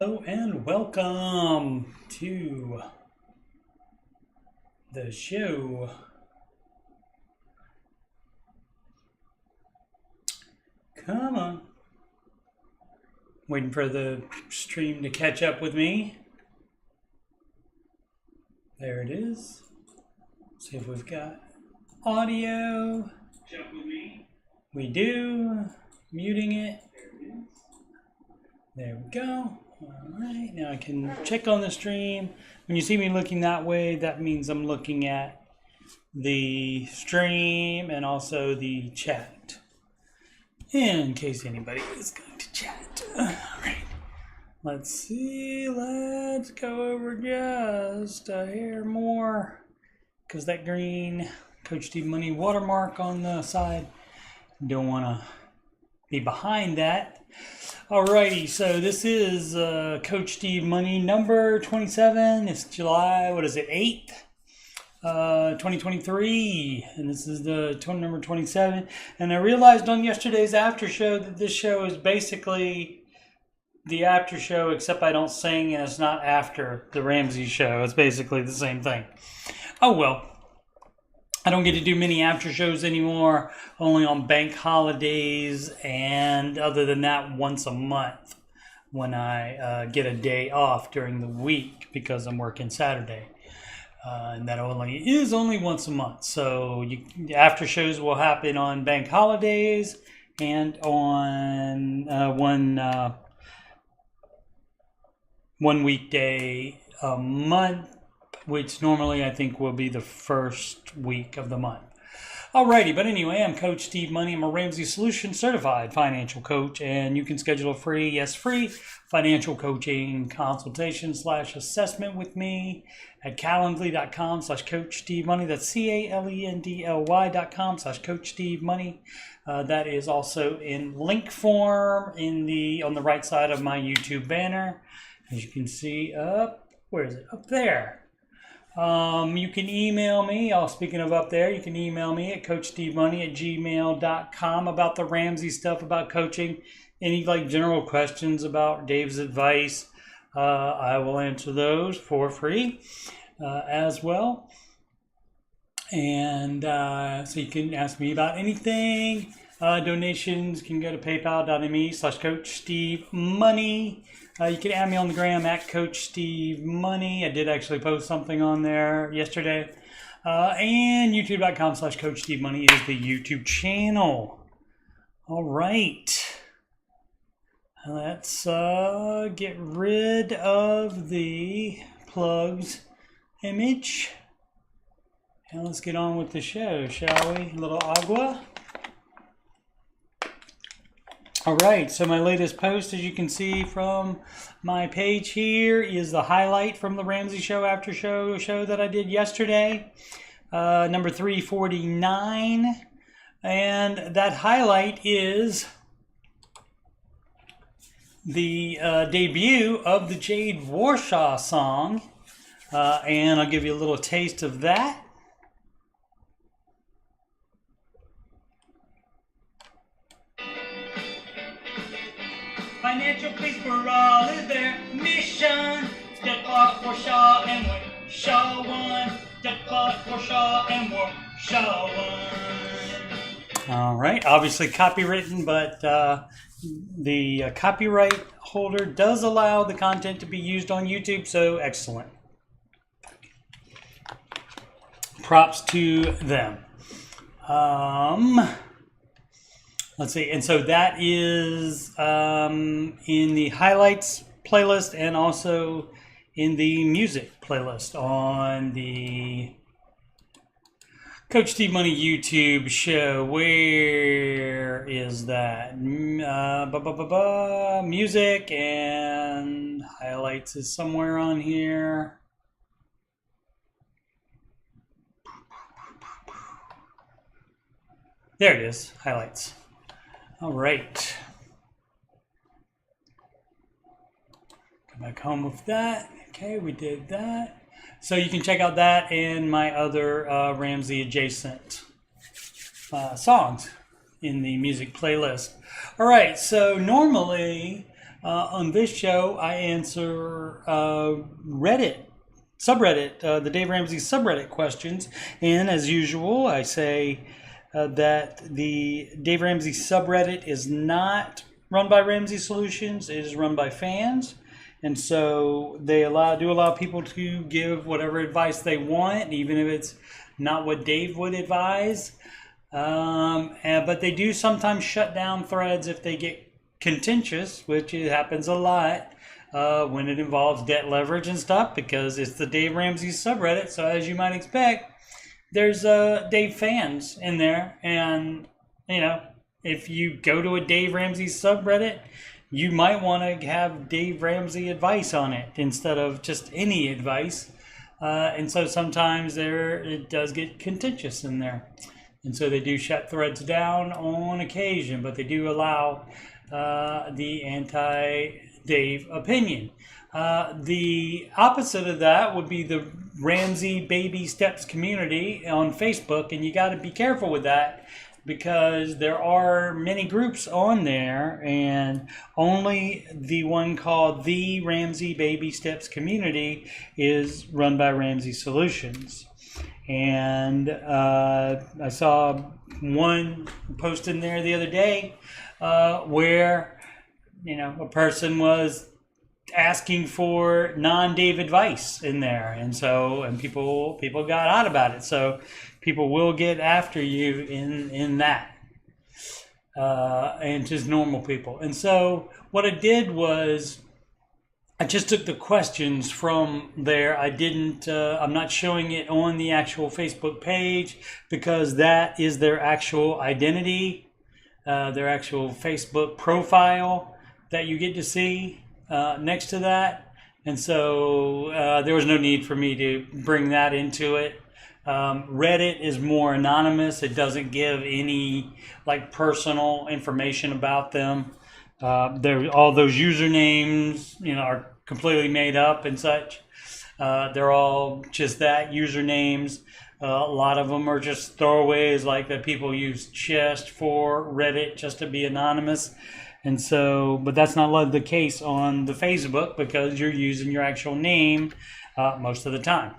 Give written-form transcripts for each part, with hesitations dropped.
Hello and welcome to the show. Come on. Waiting for the stream to catch up with me. There it is. See if we've got audio. Catch up with me. We do. Muting it. There it is. There we go. Alright, now I can check on the stream. When you see me looking that way, that means I'm looking at the stream and also the chat, in case anybody is going to chat. Alright, let's see. Let's go over just a hair more, because that green Coach Steve Money watermark on the side, don't want to be behind that. Alrighty, so this is Coach Steve Money number 27. It's July, 8th, 2023, and this is the number 27. And I realized on yesterday's after show that this show is basically the after show, except I don't sing and it's not after the Ramsey show. It's basically the same thing. Oh well. I don't get to do many after shows anymore, only on bank holidays, and other than that, once a month when I get a day off during the week because I'm working Saturday. And that is only once a month. So after shows will happen on bank holidays and on one weekday a month, which normally I think will be the first week of the month. Alrighty, but anyway, I'm Coach Steve Money. I'm a Ramsey Solutions certified financial coach, and you can schedule a free financial coaching consultation / assessment with me at calendly.com/Coach Steve Money. That's calendly.com/Coach Steve Money. That is also in link form on the right side of my YouTube banner, as you can see up. Where is it? Up there. You can email me. Speaking of up there, you can email me at coachstevemoney@gmail.com about the Ramsey stuff, about coaching. Any general questions about Dave's advice, I will answer those for free as well. And so you can ask me about anything. Donations can go to paypal.me/Coach Steve Money. You can add me on the gram at Coach Steve Money. I did actually post something on there yesterday. And youtube.com/Coach Steve Money is the YouTube channel. All right. Let's get rid of the plugs image. And let's get on with the show, shall we? A little agua. All right, so my latest post, as you can see from my page here, is the highlight from the Ramsey show after show that I did yesterday, number 349. And that highlight is the debut of the Jade Warshaw song. And I'll give you a little taste of that. Financial peace for all is their mission. Step up for Shaw and we're Shaw one. Step up for Shaw and we're Shaw one. All right, obviously copywritten, but the copyright holder does allow the content to be used on YouTube, so excellent. Props to them. Let's see, and so that is in the highlights playlist and also in the music playlist on the Coach Steve Money YouTube show. Where is that? Music and highlights is somewhere on here. There it is, highlights. All right. Come back home with that. Okay, we did that. So you can check out that and my other Ramsey adjacent songs in the music playlist. All right, so normally On this show, I answer Reddit, subreddit, the Dave Ramsey subreddit questions. And as usual, I say that the Dave Ramsey subreddit is not run by Ramsey Solutions. It is run by fans. And so they do allow people to give whatever advice they want, even if it's not what Dave would advise. But they do sometimes shut down threads if they get contentious, which happens a lot when it involves debt leverage and stuff, because it's the Dave Ramsey subreddit. So as you might expect, there's Dave fans in there. And, you know, if you go to a Dave Ramsey subreddit, you might want to have Dave Ramsey advice on it instead of just any advice. And so sometimes it does get contentious in there. And so they do shut threads down on occasion, but they do allow the anti-Dave opinion. The opposite of that would be the Ramsey Baby Steps community on Facebook, and you got to be careful with that, because there are many groups on there, and only the one called the Ramsey Baby Steps community is run by Ramsey Solutions. And I saw one post in there the other day where, you know, a person was asking for non-Dave advice in there, and people got out about it. So people will get after you in that, and just normal people. And so what I did was I just took the questions from there. I'm not showing it on the actual Facebook page, because that is their actual identity, their actual Facebook profile that you get to see next to that. And so there was no need for me to bring that into it. Reddit is more anonymous. It doesn't give any like personal information about them. All those usernames, you know, are completely made up and such. They're all just that, usernames. A lot of them are just throwaways, like that people use just for Reddit, just to be anonymous. And so, but that's not the case on the Facebook, because you're using your actual name most of the time.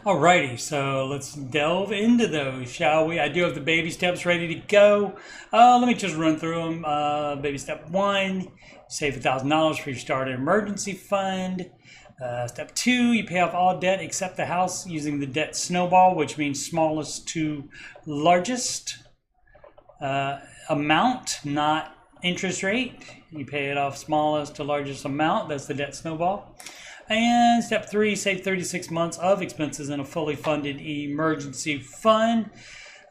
Alrighty, so let's delve into those, shall we? I do have the baby steps ready to go. Let me just run through them. Baby step 1, save $1,000 for your starter emergency fund. Step 2, you pay off all debt except the house using the debt snowball, which means smallest to largest amount, not interest rate. You pay it off smallest to largest amount. That's the debt snowball. And step 3, save 36 months of expenses in a fully funded emergency fund.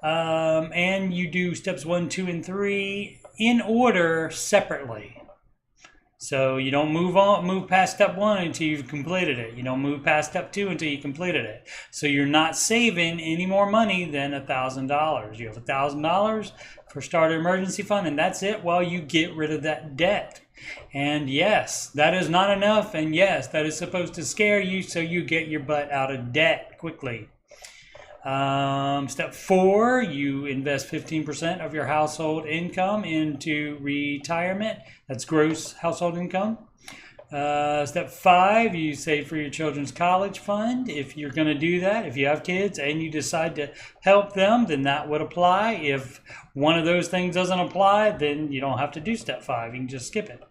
And you do steps 1, 2, and 3 in order separately. So you don't move past step 1 until you've completed it. You don't move past step 2 until you completed it. So you're not saving any more money than $1,000. You have $1,000 for starter emergency fund, and that's it while you get rid of that debt. And yes, that is not enough, and yes, that is supposed to scare you so you get your butt out of debt quickly. Step 4, you invest 15% of your household income into retirement. That's gross household income. Step 5, you save for your children's college fund. If you're going to do that, if you have kids and you decide to help them, then that would apply. If one of those things doesn't apply, then you don't have to do step 5. You can just skip it.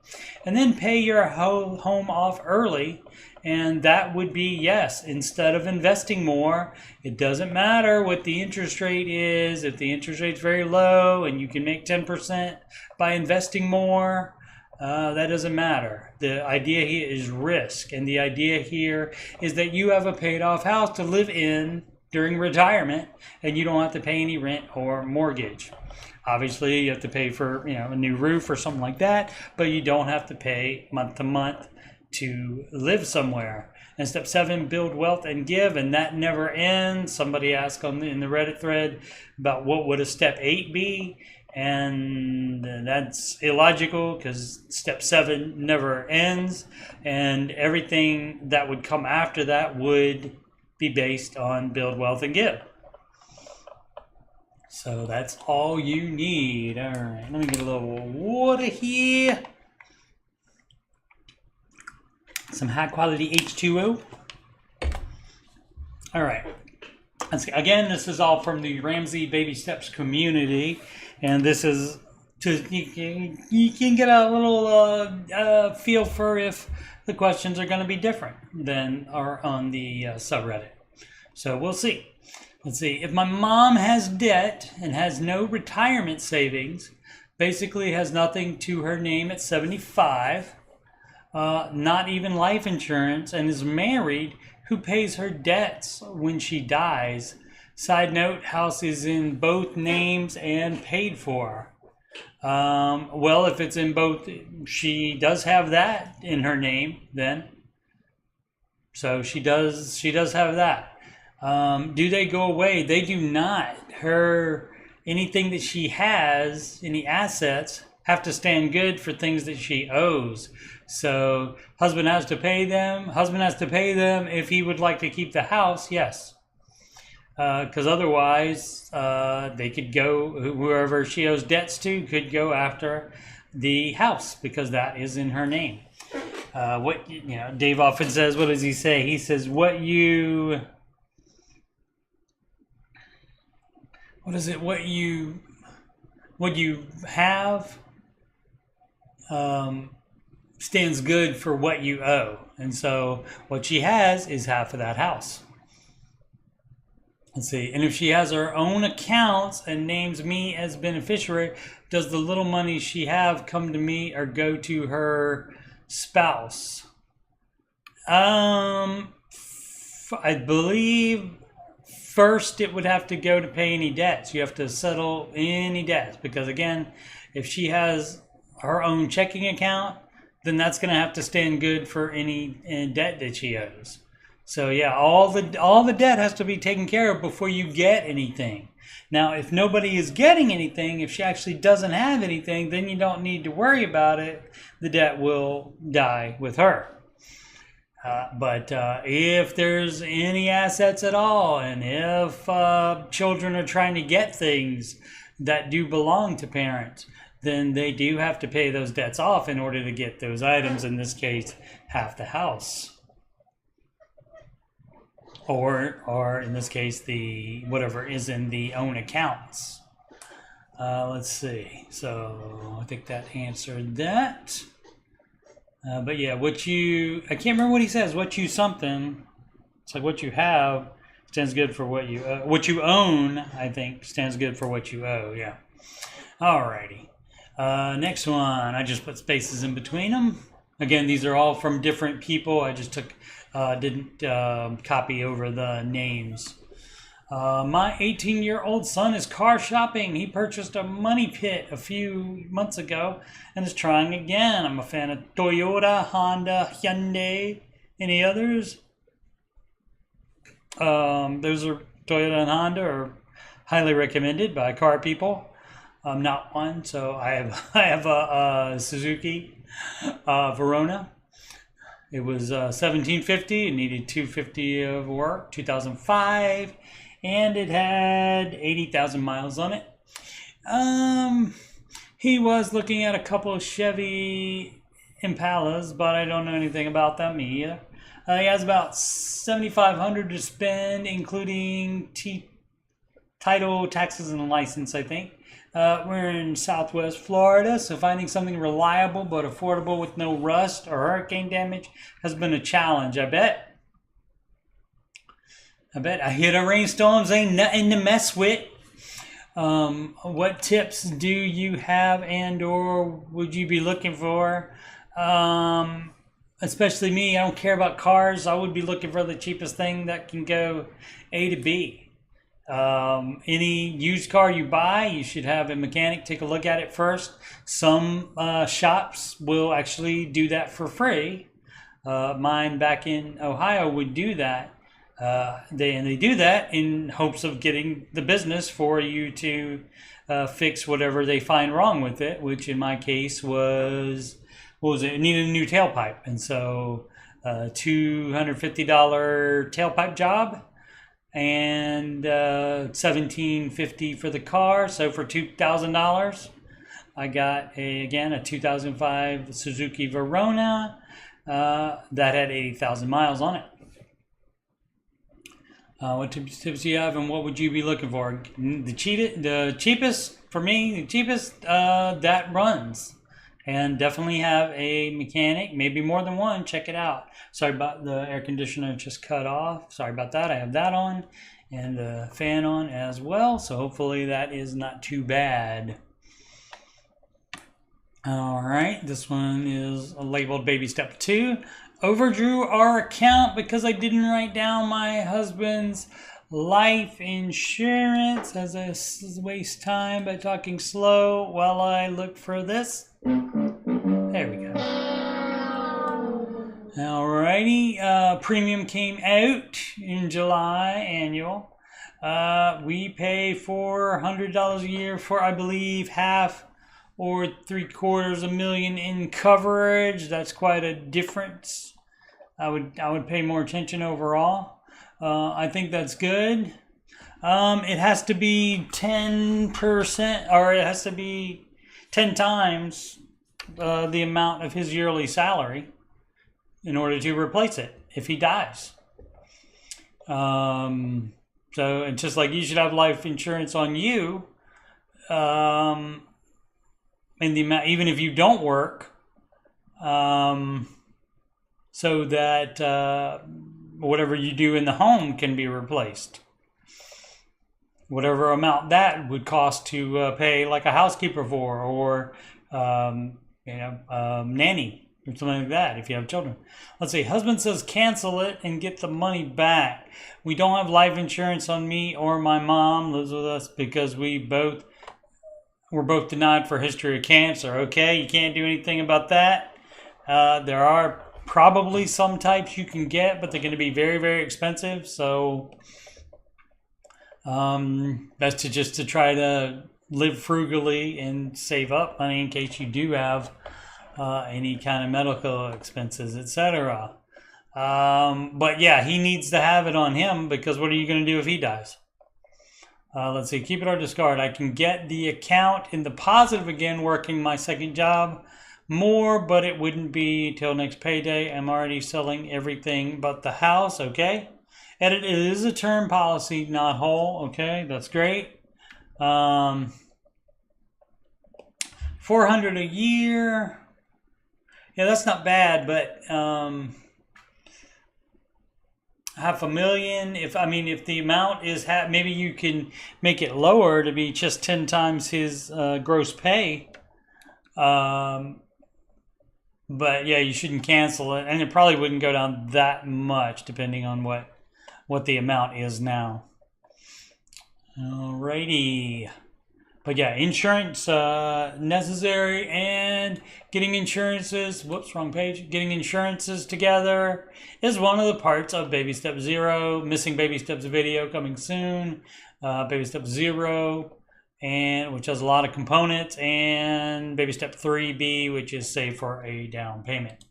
And then pay your home off early. And that would be, yes, instead of investing more, it doesn't matter what the interest rate is. If the interest rate's very low and you can make 10% by investing more, that doesn't matter. The idea here is risk. And the idea here is that you have a paid off house to live in during retirement, and you don't have to pay any rent or mortgage. Obviously, you have to pay for, you know, a new roof or something like that, but you don't have to pay month to month to live somewhere. And step 7, build wealth and give, and that never ends. Somebody asked in the Reddit thread about what would a step 8 be, and that's illogical because step 7 never ends, and everything that would come after that would be based on build wealth and give. So that's all you need. All right, let me get a little water here. some high quality H2O. All right. Again, this is all from the Ramsey Baby Steps community, and this is you can get a little feel for if the questions are going to be different than are on the subreddit. So we'll see. Let's see. If my mom has debt and has no retirement savings, basically has nothing to her name at 75, not even life insurance, and is married, who pays her debts when she dies? Side note, house is in both names and paid for. Well, if it's in both, she does have that in her name then. So she does have that. Do they go away? They do not. Anything that she has, any assets, have to stand good for things that she owes. So husband has to pay them. Husband has to pay them if he would like to keep the house, yes. Because otherwise, they could go, whoever she owes debts to could go after the house because that is in her name. Dave often says, what does he say? He says, what you have stands good for what you owe. And so what she has is half of that house. Let's see. And if she has her own accounts and names me as beneficiary, does the little money she have come to me or go to her spouse? I believe first it would have to go to pay any debts. You have to settle any debts because, again, if she has her own checking account, then that's going to have to stand good for any debt that she owes. So yeah, all the debt has to be taken care of before you get anything. Now, if nobody is getting anything, if she actually doesn't have anything, then you don't need to worry about it. The debt will die with her. But if there's any assets at all, and if children are trying to get things that do belong to parents, then they do have to pay those debts off in order to get those items, in this case, half the house. Or in this case, the whatever is in the own accounts. Let's see. So I think that answered that. But yeah, I can't remember what he says. What you something. It's like what you have stands good for what you what you own. I think stands good for what you owe. Yeah. Alrighty. Next one. I just put spaces in between them. Again, these are all from different people. I just didn't copy over the names. My 18-year-old son is car shopping. He purchased a money pit a few months ago and is trying again. I'm a fan of Toyota, Honda, Hyundai. Any others? Those are Toyota and Honda are highly recommended by car people. I'm not one, so I have a Suzuki Verona. It was $1,750. It needed $250 of work. 2005, and it had 80,000 miles on it. He was looking at a couple of Chevy Impalas, but I don't know anything about them either. He has about $7,500 to spend, including title, taxes, and license, I think. We're in Southwest Florida, so finding something reliable but affordable with no rust or hurricane damage has been a challenge. I bet I hit a rainstorms ain't nothing to mess with. What tips do you have and or would you be looking for? Especially me, I don't care about cars. I would be looking for the cheapest thing that can go A to B. Any used car you buy, you should have a mechanic take a look at it first. Some shops will actually do that for free. Mine back in Ohio would do that. They do that in hopes of getting the business for you to fix whatever they find wrong with it, which in my case was, it needed a new tailpipe. And so $250 tailpipe job and $1,750 for the car. So for $2,000, I got a 2005 Suzuki Verona. that had 80,000 miles on it. What tips do you have, and what would you be looking for? The cheapest for me, the cheapest that runs, and definitely have a mechanic, maybe more than one. Check it out. Sorry about the air conditioner just cut off. Sorry about that. I have that on and the fan on as well, so hopefully that is not too bad. All right, this one is labeled baby step 2. Overdrew our account because I didn't write down my husband's life insurance, as I waste time by talking slow while I look for this. There we go. Alrighty, premium came out in July, annual. We pay $400 a year for, I believe, half or 750,000 in coverage. That's quite a difference. I would pay more attention overall. I think that's good. It has to be 10%, or it has to be 10 times the amount of his yearly salary in order to replace it if he dies. So it's just like you should have life insurance on you. In the amount, even if you don't work, so that whatever you do in the home can be replaced. Whatever amount that would cost to pay like a housekeeper for, or nanny or something like that if you have children. Let's see, husband says cancel it and get the money back. We don't have life insurance on me or my mom lives with us because we're both denied for history of cancer. Okay, you can't do anything about that. There are probably some types you can get, but they're going to be very, very expensive. So best to try to live frugally and save up money in case you do have any kind of medical expenses, etc. But yeah, he needs to have it on him, because what are you going to do if he dies? Let's see, keep it or discard. I can get the account in the positive again working my second job more, but it wouldn't be till next payday. I'm already selling everything but the house. Okay. Edit, it is a term policy, not whole. Okay, that's great. 400 a year. Yeah, that's not bad, but $500,000. If the amount is maybe you can make it lower to be just 10 times his gross pay. But yeah, you shouldn't cancel it, and it probably wouldn't go down that much depending on what the amount is now. Alrighty. But yeah, insurance necessary, and getting insurances, wrong page. Getting insurances together is one of the parts of Baby Step 0. Missing Baby Steps video coming soon. Baby Step 0, and which has a lot of components, and Baby Step 3B, which is save for a down payment.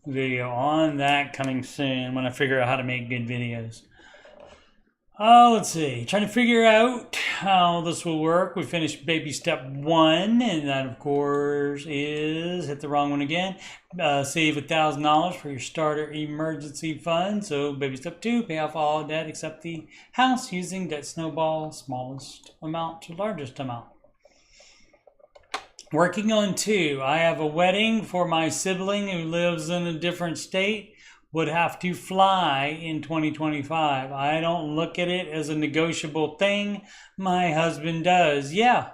Video on that coming soon when I figure out how to make good videos. Let's see, trying to figure out how this will work. We finished baby step 1, and that of course is, hit the wrong one again, save $1,000 for your starter emergency fund. So baby step 2, pay off all debt except the house using debt snowball, smallest amount to largest amount. Working on 2, I have a wedding for my sibling who lives in a different state. Would have to fly in 2025. I don't look at it as a negotiable thing. My husband does. Yeah,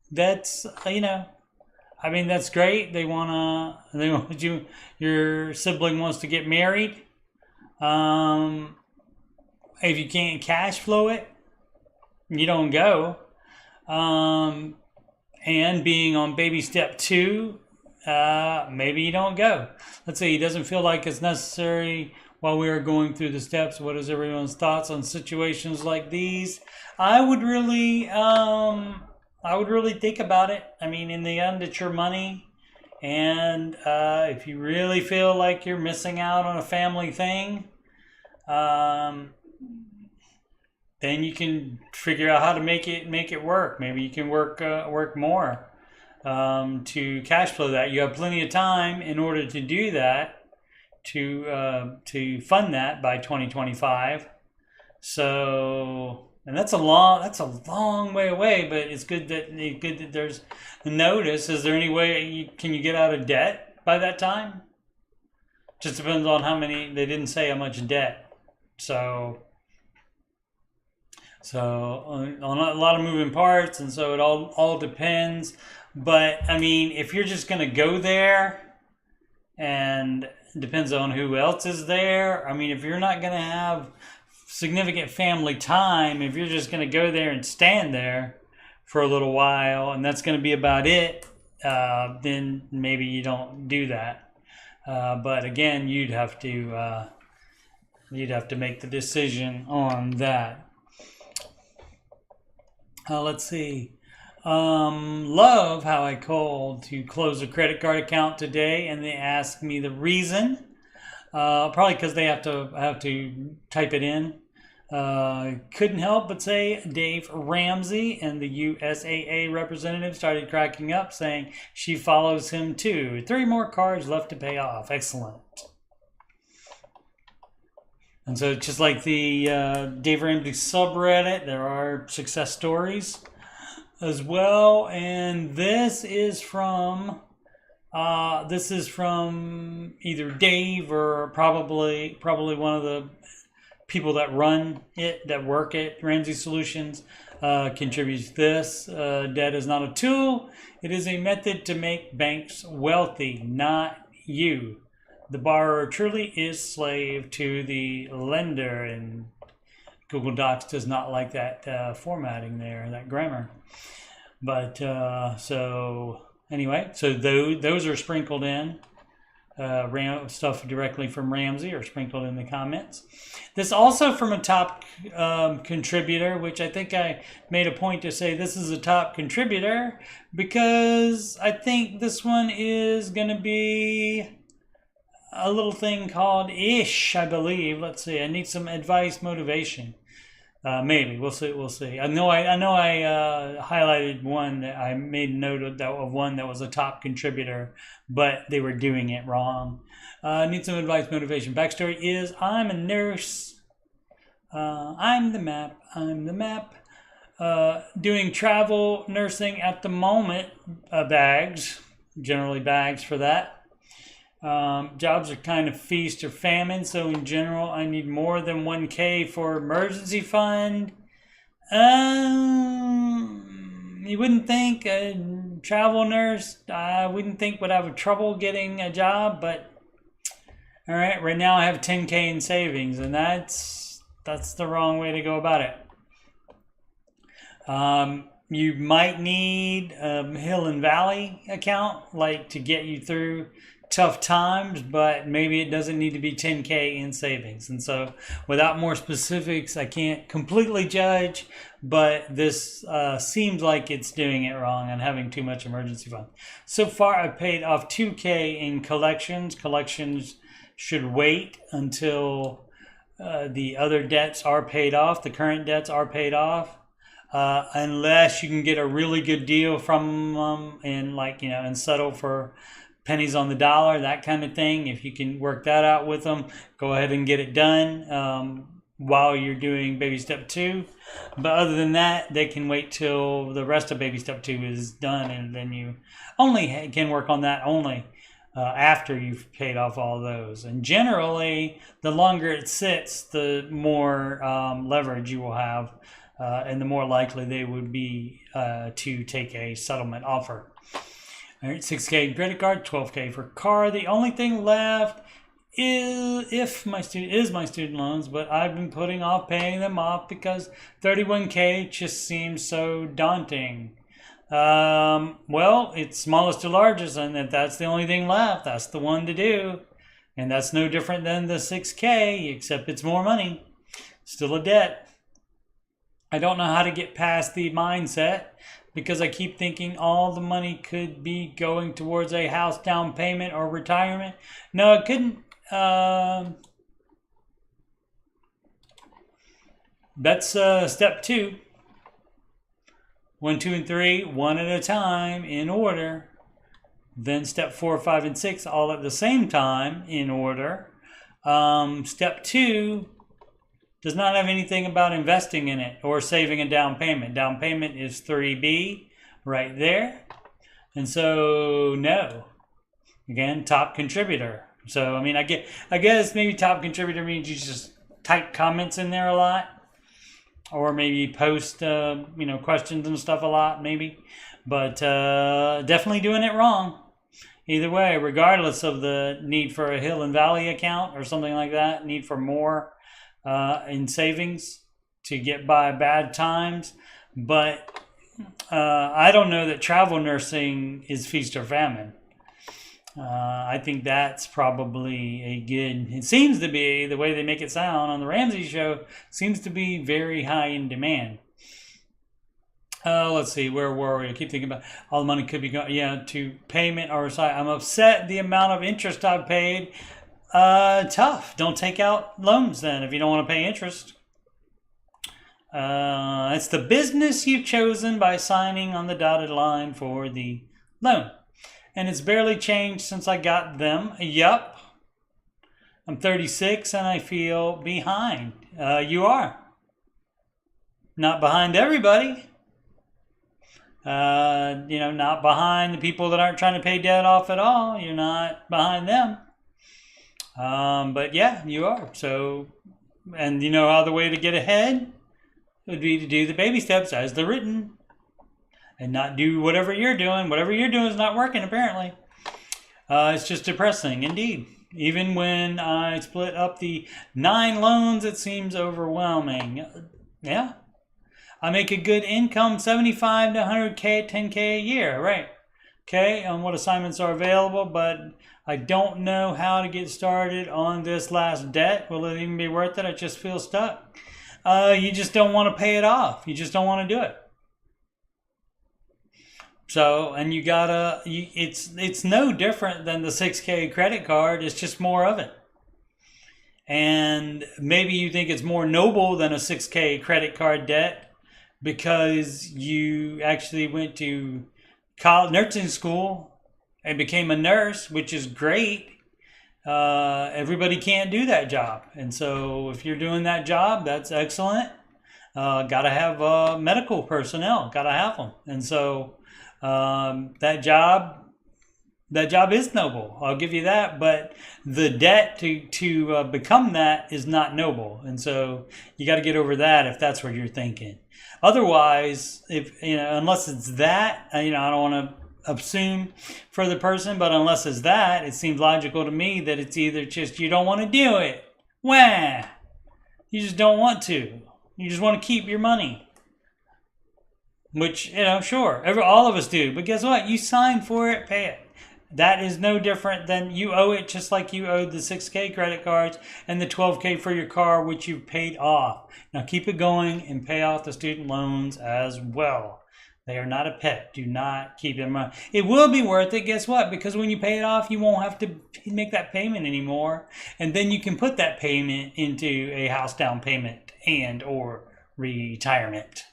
that's, that's great. They want you, your sibling wants to get married. If you can't cash flow it, you don't go. And being on baby step 2, maybe you don't go. Let's say he doesn't feel like it's necessary while we are going through the steps. What is everyone's thoughts on situations like these? I would really think about it. In the end, it's your money, and if you really feel like you're missing out on a family thing, then you can figure out how to make it work. Maybe you can work more. to cash flow that. You have plenty of time in order to do that, to fund that by 2025. So, and that's a long way away. But it's good that there's a notice. Is there any way can you get out of debt by that time? Just depends on how many. They didn't say how much debt. So on a lot of moving parts, and so it all depends. But I mean, if you're just going to go there, and it depends on who else is there. I mean, if you're not going to have significant family time, if you're just going to go there and stand there for a little while, and that's going to be about it, then maybe you don't do that. But again, you'd have to make the decision on that. Let's see. Love how I called to close a credit card account today, and they asked me the reason. Probably because they have to type it in. Couldn't help but say Dave Ramsey, and the USAA representative started cracking up, saying she follows him too. 3 more cards left to pay off. Excellent. And so just like the Dave Ramsey subreddit, there are success stories as well. And this is from either Dave or probably one of the people that run it, that work at Ramsey Solutions, contributes this. Debt is not a tool. It is a method to make banks wealthy, not you. The borrower truly is slave to the lender, and Google Docs does not like that formatting there, that grammar. But so anyway, so those are sprinkled in. Stuff directly from Ramsey are sprinkled in the comments. This also from a top contributor, which I think I made a point to say this is a top contributor because I think this one is going to be a little thing called ish, I believe. Let's see. I need some advice, motivation. Maybe we'll see. I know I highlighted one that I made note of one that was a top contributor, but they were doing it wrong. Need some advice, motivation. Backstory is I'm a nurse. I'm the map. Doing travel nursing at the moment. Generally bags for that. Jobs are kind of feast or famine, so in general, I need more than $1,000 for emergency fund. You wouldn't think a travel nurse, I wouldn't think would have trouble getting a job, but all right, right now I have $10,000 in savings, and that's the wrong way to go about it. You might need a Hill and Valley account, like to get you through tough times, but maybe it doesn't need to be $10,000 in savings. And so without more specifics, I can't completely judge, but this seems like it's doing it wrong and having too much emergency fund. So far, I've paid off $2,000 in collections. Collections should wait until the other debts are paid off, the current debts are paid off. Unless you can get a really good deal from them and settle for pennies on the dollar, that kind of thing. If you can work that out with them, go ahead and get it done while you're doing baby step 2. But other than that, they can wait till the rest of baby step 2 is done, and then you only can work on that after you've paid off all those. And generally, the longer it sits, the more leverage you will have, and the more likely they would be to take a settlement offer. All right, $6,000 credit card, $12,000 for car. The only thing left is my student loans, but I've been putting off paying them off because $31,000 just seems so daunting. Well, it's smallest to largest, and if that's the only thing left, that's the one to do. And that's no different than the $6,000, except it's more money. Still a debt. I don't know how to get past the mindset, because I keep thinking all the money could be going towards a house down payment or retirement. No, it couldn't. That's step 2. 1, 2, and 3, one at a time in order. Then step 4, 5, and 6 all at the same time in order. Step 2 does not have anything about investing in it or saving a down payment. Down payment is 3B right there. And so, no. Again, top contributor. So, I mean, I guess maybe top contributor means you just type comments in there a lot. Or maybe post, questions and stuff a lot, maybe. But definitely doing it wrong. Either way, regardless of the need for a Hill and Valley account or something like that, need for more in savings to get by bad times. But I don't know that travel nursing is feast or famine. I think that's probably a good, it seems to be, the way they make it sound on the Ramsey show, seems to be very high in demand. Let's see, where were we? I keep thinking about all the money could be going, to payment or side. I'm upset the amount of interest I've paid. Tough. Don't take out loans then if you don't want to pay interest. It's the business you've chosen by signing on the dotted line for the loan. And it's barely changed since I got them. Yup. I'm 36 and I feel behind. You are. Not behind everybody. Not behind the people that aren't trying to pay debt off at all. You're not behind them. But yeah, you are. So, and you know how the way to get ahead would be to do the baby steps as they're written. And not do whatever you're doing. Whatever you're doing is not working, apparently. It's just depressing, indeed. Even when I split up the 9 loans, it seems overwhelming. Yeah. I make a good income, 75 to 100K, 10K a year, right? Okay, on what assignments are available, but I don't know how to get started on this last debt. Will it even be worth it? I just feel stuck. You just don't want to pay it off. You just don't want to do it. So, and you gotta, it's no different than the 6K credit card. It's just more of it. And maybe you think it's more noble than a 6K credit card debt because you actually went to college, nursing school and became a nurse, which is great. Everybody can't do that job. And so if you're doing that job, that's excellent. Gotta have medical personnel, gotta have them. And so that job is noble. I'll give you that, but the debt to become that is not noble, and so you got to get over that if that's what you're thinking. Otherwise, unless it's that, I don't want to assume for the person, but unless it's that, it seems logical to me that it's either just you don't want to do it, you just don't want to, you just want to keep your money. Which, sure, all of us do. But guess what? You signed for it, pay it. That is no different than you owe it just like you owed the 6K credit cards and the 12K for your car, which you've paid off. Now keep it going and pay off the student loans as well. They are not a pet. Do not keep them around. It will be worth it, guess what? Because when you pay it off, you won't have to make that payment anymore. And then you can put that payment into a house down payment and or retirement.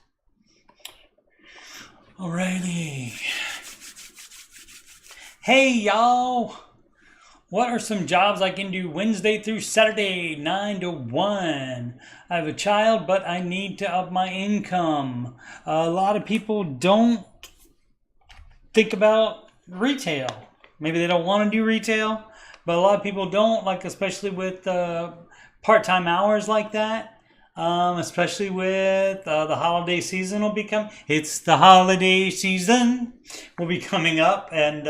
Alrighty. Hey y'all, what are some jobs I can do Wednesday through Saturday, 9 to 1? I have a child, but I need to up my income. A lot of people don't think about retail. Maybe they don't want to do retail, but a lot of people don't, like especially with part-time hours like that. Especially with the holiday season will be coming. It's the holiday season will be coming up, and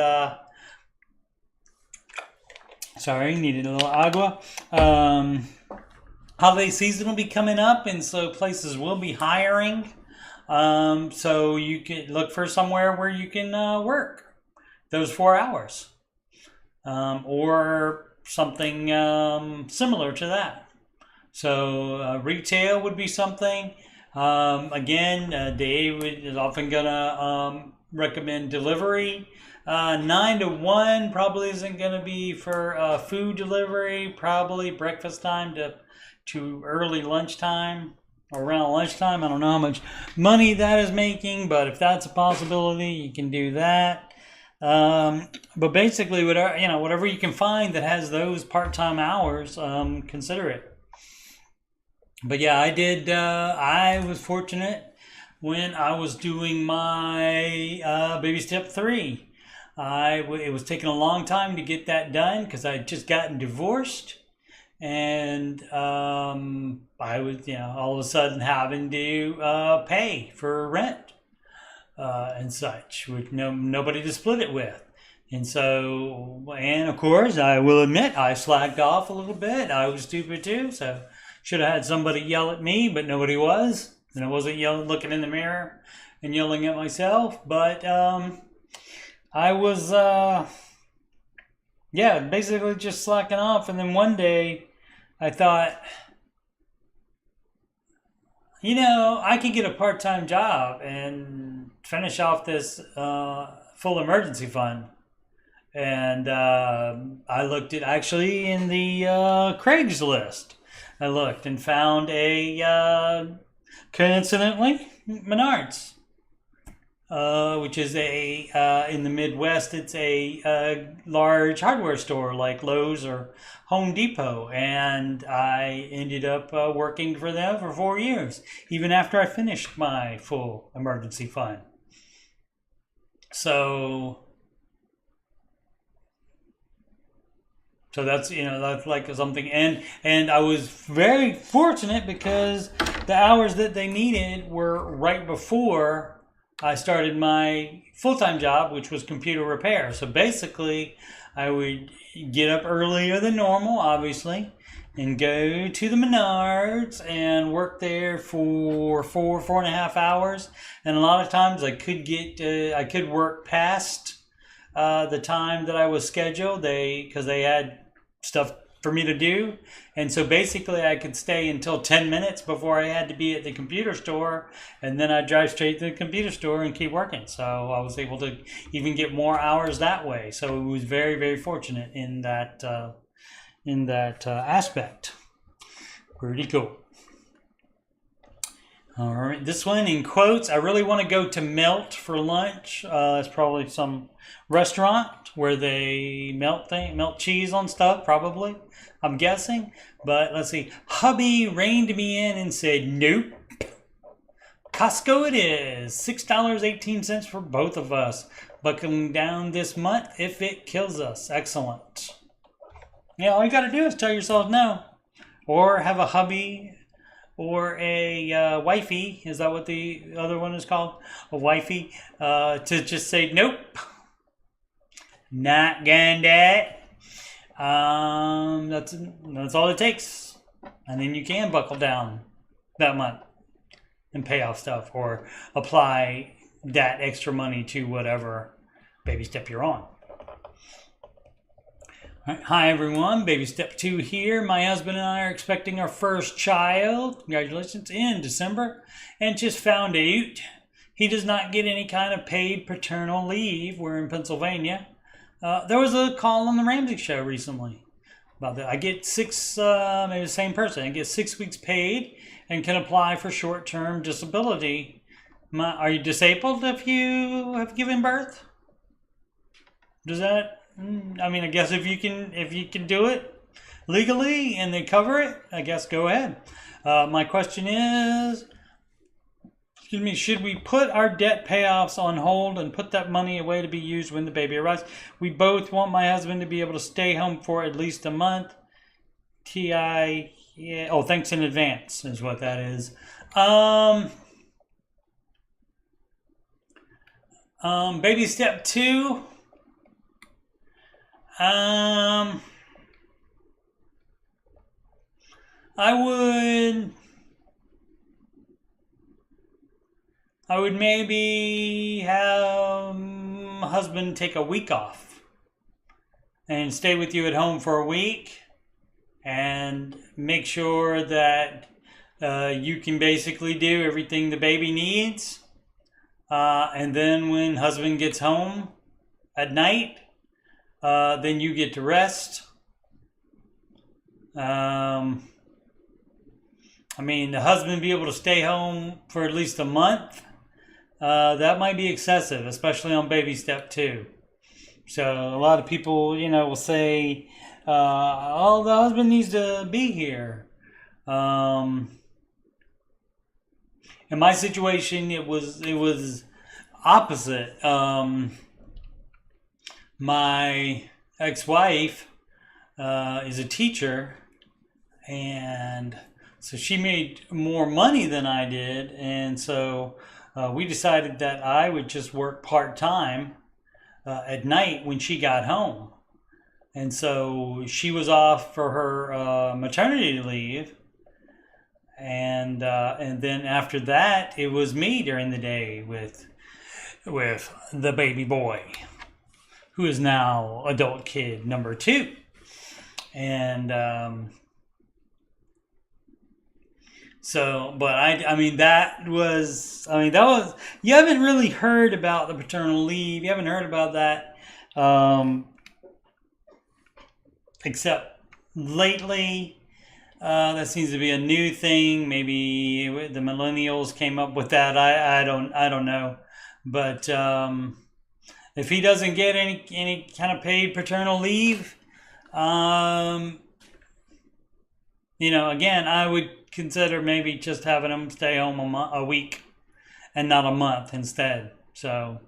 sorry, needed a little agua. Holiday season will be coming up, and so places will be hiring. So you can look for somewhere where you can work those 4 hours, or something similar to that. So retail would be something. Again, Dave is often gonna recommend delivery. 9 to 1 probably isn't gonna be for food delivery. Probably breakfast time to early lunchtime. around lunchtime. I don't know how much money that is making, but if that's a possibility, you can do that. But basically, whatever you can find that has those part-time hours, consider it. But yeah, I did. I was fortunate when I was doing my baby step 3. It was taking a long time to get that done because I had just gotten divorced, and I was, all of a sudden having to pay for rent and such, with nobody to split it with. And so, and of course, I will admit I slacked off a little bit. I was stupid too, so should have had somebody yell at me, but nobody was. And I wasn't looking in the mirror and yelling at myself. But I was, basically just slacking off. And then one day I thought, I could get a part-time job and finish off this full emergency fund. And I looked at actually in the Craigslist. I looked and found coincidentally, Menards, which is in the Midwest, it's a large hardware store like Lowe's or Home Depot. And I ended up working for them for 4 years, even after I finished my full emergency fund. So that's like something, and I was very fortunate because the hours that they needed were right before I started my full-time job, which was computer repair. So basically, I would get up earlier than normal, obviously, and go to the Menards and work there for 4.5 hours. And a lot of times I could work past the time that I was scheduled, because they had stuff for me to do. And so basically I could stay until 10 minutes before I had to be at the computer store, and then I'd drive straight to the computer store and keep working. So I was able to even get more hours that way. So it was very, very fortunate in that aspect. Pretty cool. All right, this one in quotes. I really want to go to Melt for lunch. It's probably some restaurant where they melt cheese on stuff, probably, I'm guessing. But let's see. Hubby reined me in and said, nope. Costco it is. $6.18 for both of us. Buckling down this month if it kills us. Excellent. Yeah, all you got to do is tell yourself no. Or have a hubby or a wifey. Is that what the other one is called? A wifey. To just say, nope. Not gonna do it. That's all it takes. And then you can buckle down that month and pay off stuff, or apply that extra money to whatever baby step you're on. Hi everyone, baby step 2 here. My husband and I are expecting our first child, congratulations, in December, and just found out he does not get any kind of paid paternal leave. We're in Pennsylvania. There was a call on the Ramsey show recently about that. I get maybe the same person, I get 6 weeks paid and can apply for short-term disability. Are you disabled if you have given birth? Does that, I guess if you can do it legally and they cover it, I guess go ahead. My question is, should we put our debt payoffs on hold and put that money away to be used when the baby arrives? We both want my husband to be able to stay home for at least a month. Oh, thanks in advance is what that is. Baby step 2. I would maybe have my husband take a week off and stay with you at home for a week and make sure that you can basically do everything the baby needs. And then when husband gets home at night, then you get to rest. I mean, the husband be able to stay home for at least a month. That might be excessive, especially on baby step 2. So a lot of people, will say, "Oh, the husband needs to be here." In my situation, it was opposite. My ex-wife is a teacher, and so she made more money than I did, and so we decided that I would just work part-time at night when she got home. And so she was off for her maternity leave, and then after that, it was me during the day with the baby boy, who is now adult kid number 2, and so, but I mean, that was, you haven't really heard about the paternal leave. You haven't heard about that, except lately. That seems to be a new thing. Maybe the millennials came up with that. I don't know. But if he doesn't get any kind of paid paternal leave, again, I would consider maybe just having him stay home a week and not a month instead. So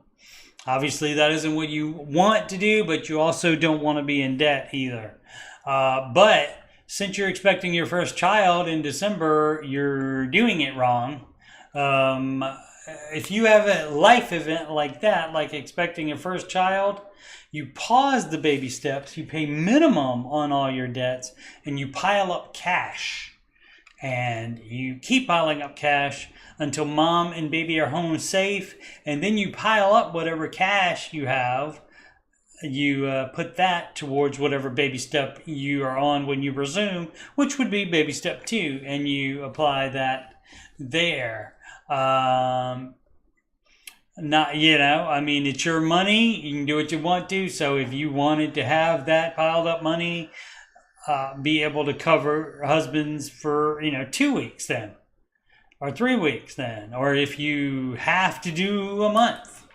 obviously that isn't what you want to do, but you also don't want to be in debt either. But since you're expecting your first child in December, you're doing it wrong. If you have a life event like that, like expecting your first child, you pause the baby steps, you pay minimum on all your debts, and you pile up cash. And you keep piling up cash until mom and baby are home safe, and then you pile up whatever cash you have. You put that towards whatever baby step you are on when you resume, which would be baby step 2, and you apply that there. It's your money. You can do what you want to. So if you wanted to have that piled up money, be able to cover husbands for 2 weeks then, or 3 weeks then, or if you have to do a month,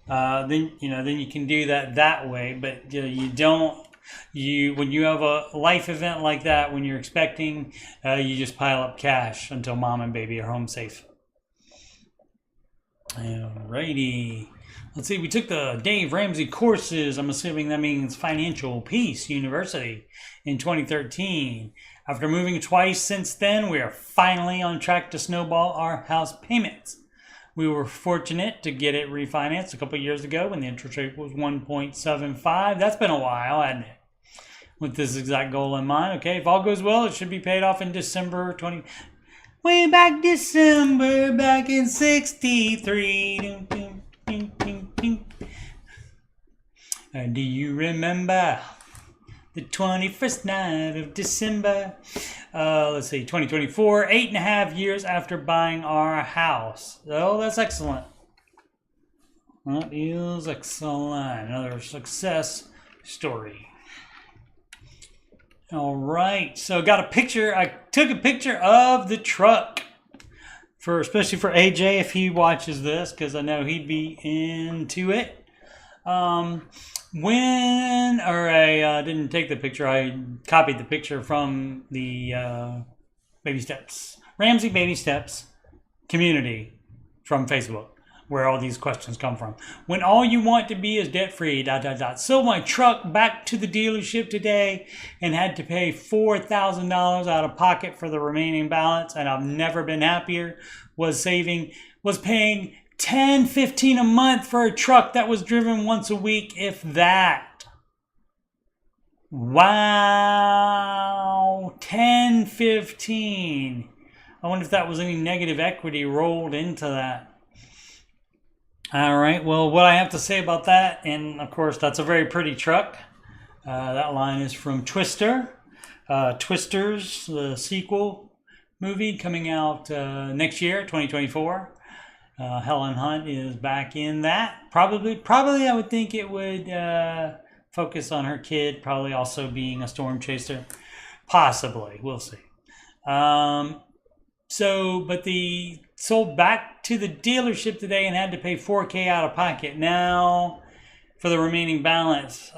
then you can do that way. But you don't. When you have a life event like that, when you're expecting, you just pile up cash until mom and baby are home safe. Alrighty. Let's see, we took the Dave Ramsey courses. I'm assuming that means Financial Peace University in 2013. After moving twice since then, we are finally on track to snowball our house payments. We were fortunate to get it refinanced a couple years ago when the interest rate was 1.75. That's been a while, hasn't it? With this exact goal in mind. Okay, if all goes well, it should be paid off in December 20... Way back December, back in 63. Do you remember the 21st night of December? Let's see, 2024, 8.5 years after buying our house. Oh, that's excellent. That is excellent. Another success story. All right, so got a picture. I took a picture of the truck, especially for AJ if he watches this, because I know he'd be into it. I didn't take the picture. I copied the picture from the Baby Steps, Ramsey Baby Steps community from Facebook, where all these questions come from. When all you want to be is debt-free, ... Sold my truck back to the dealership today and had to pay $4,000 out of pocket for the remaining balance, and I've never been happier. Was paying $10-15 a month for a truck that was driven once a week, if that. Wow, $10-15. I wonder if that was any negative equity rolled into that. All right, well, what I have to say about that, and of course, that's a very pretty truck. That line is from Twister. Twisters, the sequel movie coming out next year, 2024. Helen Hunt is back in that. Probably, I would think it would focus on her kid, probably also being a storm chaser. Possibly, we'll see. So, but the sold back to the dealership today and had to pay $4K out of pocket now for the remaining balance.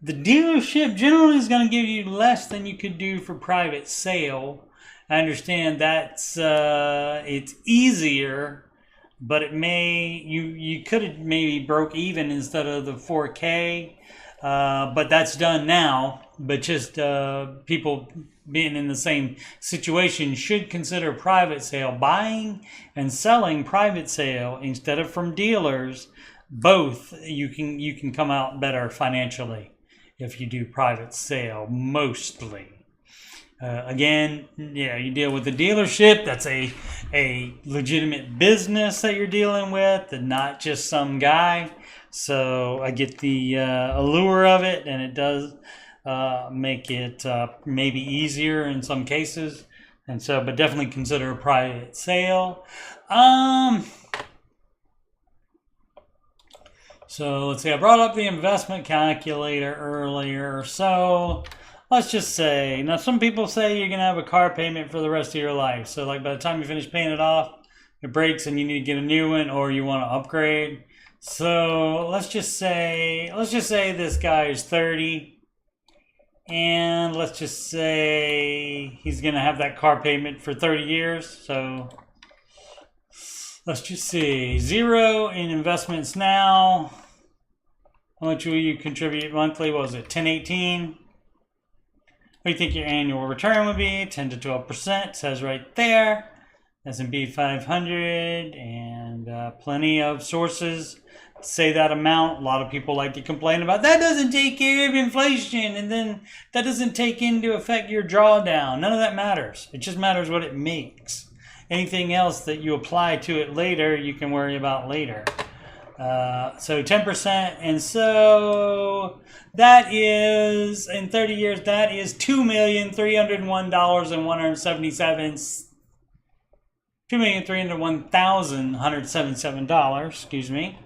The dealership generally is going to give you less than you could do for private sale. I understand that's it's easier, but it may you could have maybe broke even instead of the 4K, but that's done now. But just people being in the same situation should consider private sale, buying and selling private sale instead of from dealers. Both you can come out better financially if you do private sale mostly. Again, yeah, you deal with the dealership. That's a legitimate business that you're dealing with, and not just some guy. So I get the allure of it, and it does make it maybe easier in some cases. And so, but definitely consider a private sale. So let's see. I brought up the investment calculator earlier. So let's just say, now some people say you're going to have a car payment for the rest of your life. So like by the time you finish paying it off, it breaks and you need to get a new one or you want to upgrade. So let's just say this guy is 30 and let's just say he's going to have that car payment for 30 years. So let's just see, 0 in investments now. How much will you contribute monthly? What was it, 1018? What do you think your annual return would be? 10 to 12%, it says right there. S&P 500 and plenty of sources say that amount. A lot of people like to complain about that doesn't take care of inflation and then that doesn't take into effect your drawdown. None of that matters. It just matters what it makes. Anything else that you apply to it later, you can worry about later. So 10%, and so that is, in 30 years, that is $2,301,177. $2,301,177, excuse me.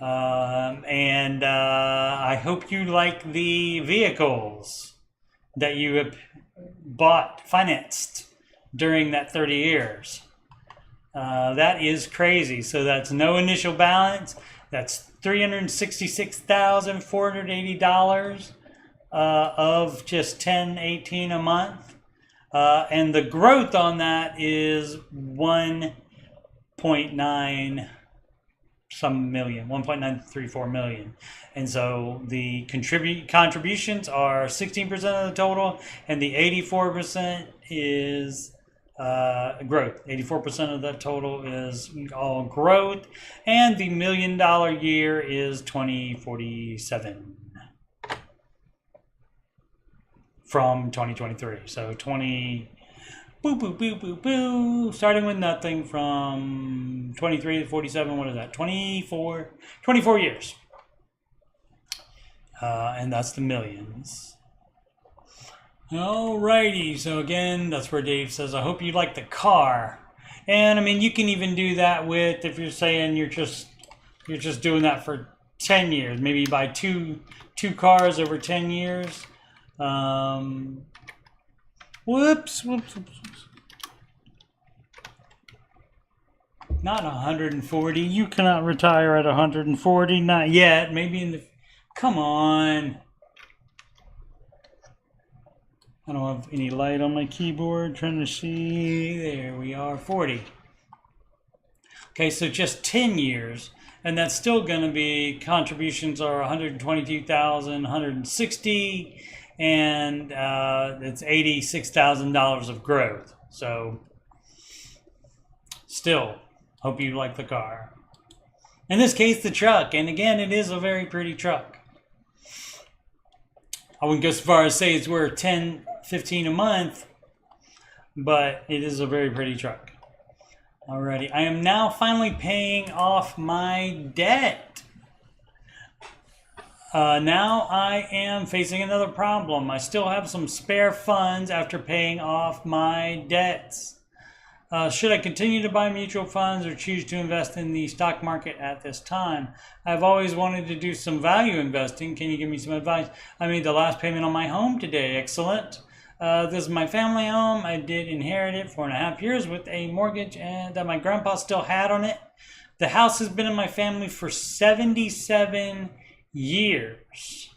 And I hope you like the vehicles that you have financed during that 30 years. That is crazy. So that's no initial balance. That's $366,480 of just $10.18 a month. And the growth on that is 1.9 some million, 1.934 million. And so the contributions are 16% of the total, and the 84% is growth. 84% of that total is all growth, and the $1 million year is 2047 from 2023. So 20 boo boo boo boo boo, starting with nothing from 23 to 47. What is that? 24 years. And that's the millions. Alrighty, so again, that's where Dave says, I hope you like the car. And I mean, you can even do that with, if you're saying you're just doing that for 10 years. Maybe you buy two cars over 10 years. Whoops. Not 140. You cannot retire at 140. Not yet. Maybe in the... Come on. I don't have any light on my keyboard. Trying to see. There we are. 40. Okay, so just 10 years. And that's still going to be... Contributions are $122,160. And it's $86,000 of growth. So, still, hope you like the car. In this case, the truck. And again, it is a very pretty truck. I wouldn't go so far as say it's worth $10, $15 a month, but it is a very pretty truck. Alrighty, I am now finally paying off my debt. Now I am facing another problem. I still have some spare funds after paying off my debts. Should I continue to buy mutual funds or choose to invest in the stock market at this time? I've always wanted to do some value investing. Can you give me some advice? I made the last payment on my home today. Excellent. This is my family home. I did inherit it 4.5 years with a mortgage and that my grandpa still had on it. The house has been in my family for 77 years.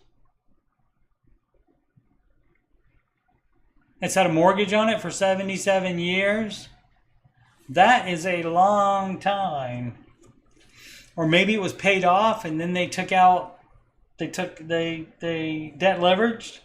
It's had a mortgage on it for 77 years. That is a long time. Or maybe it was paid off and then they took out, they debt leveraged.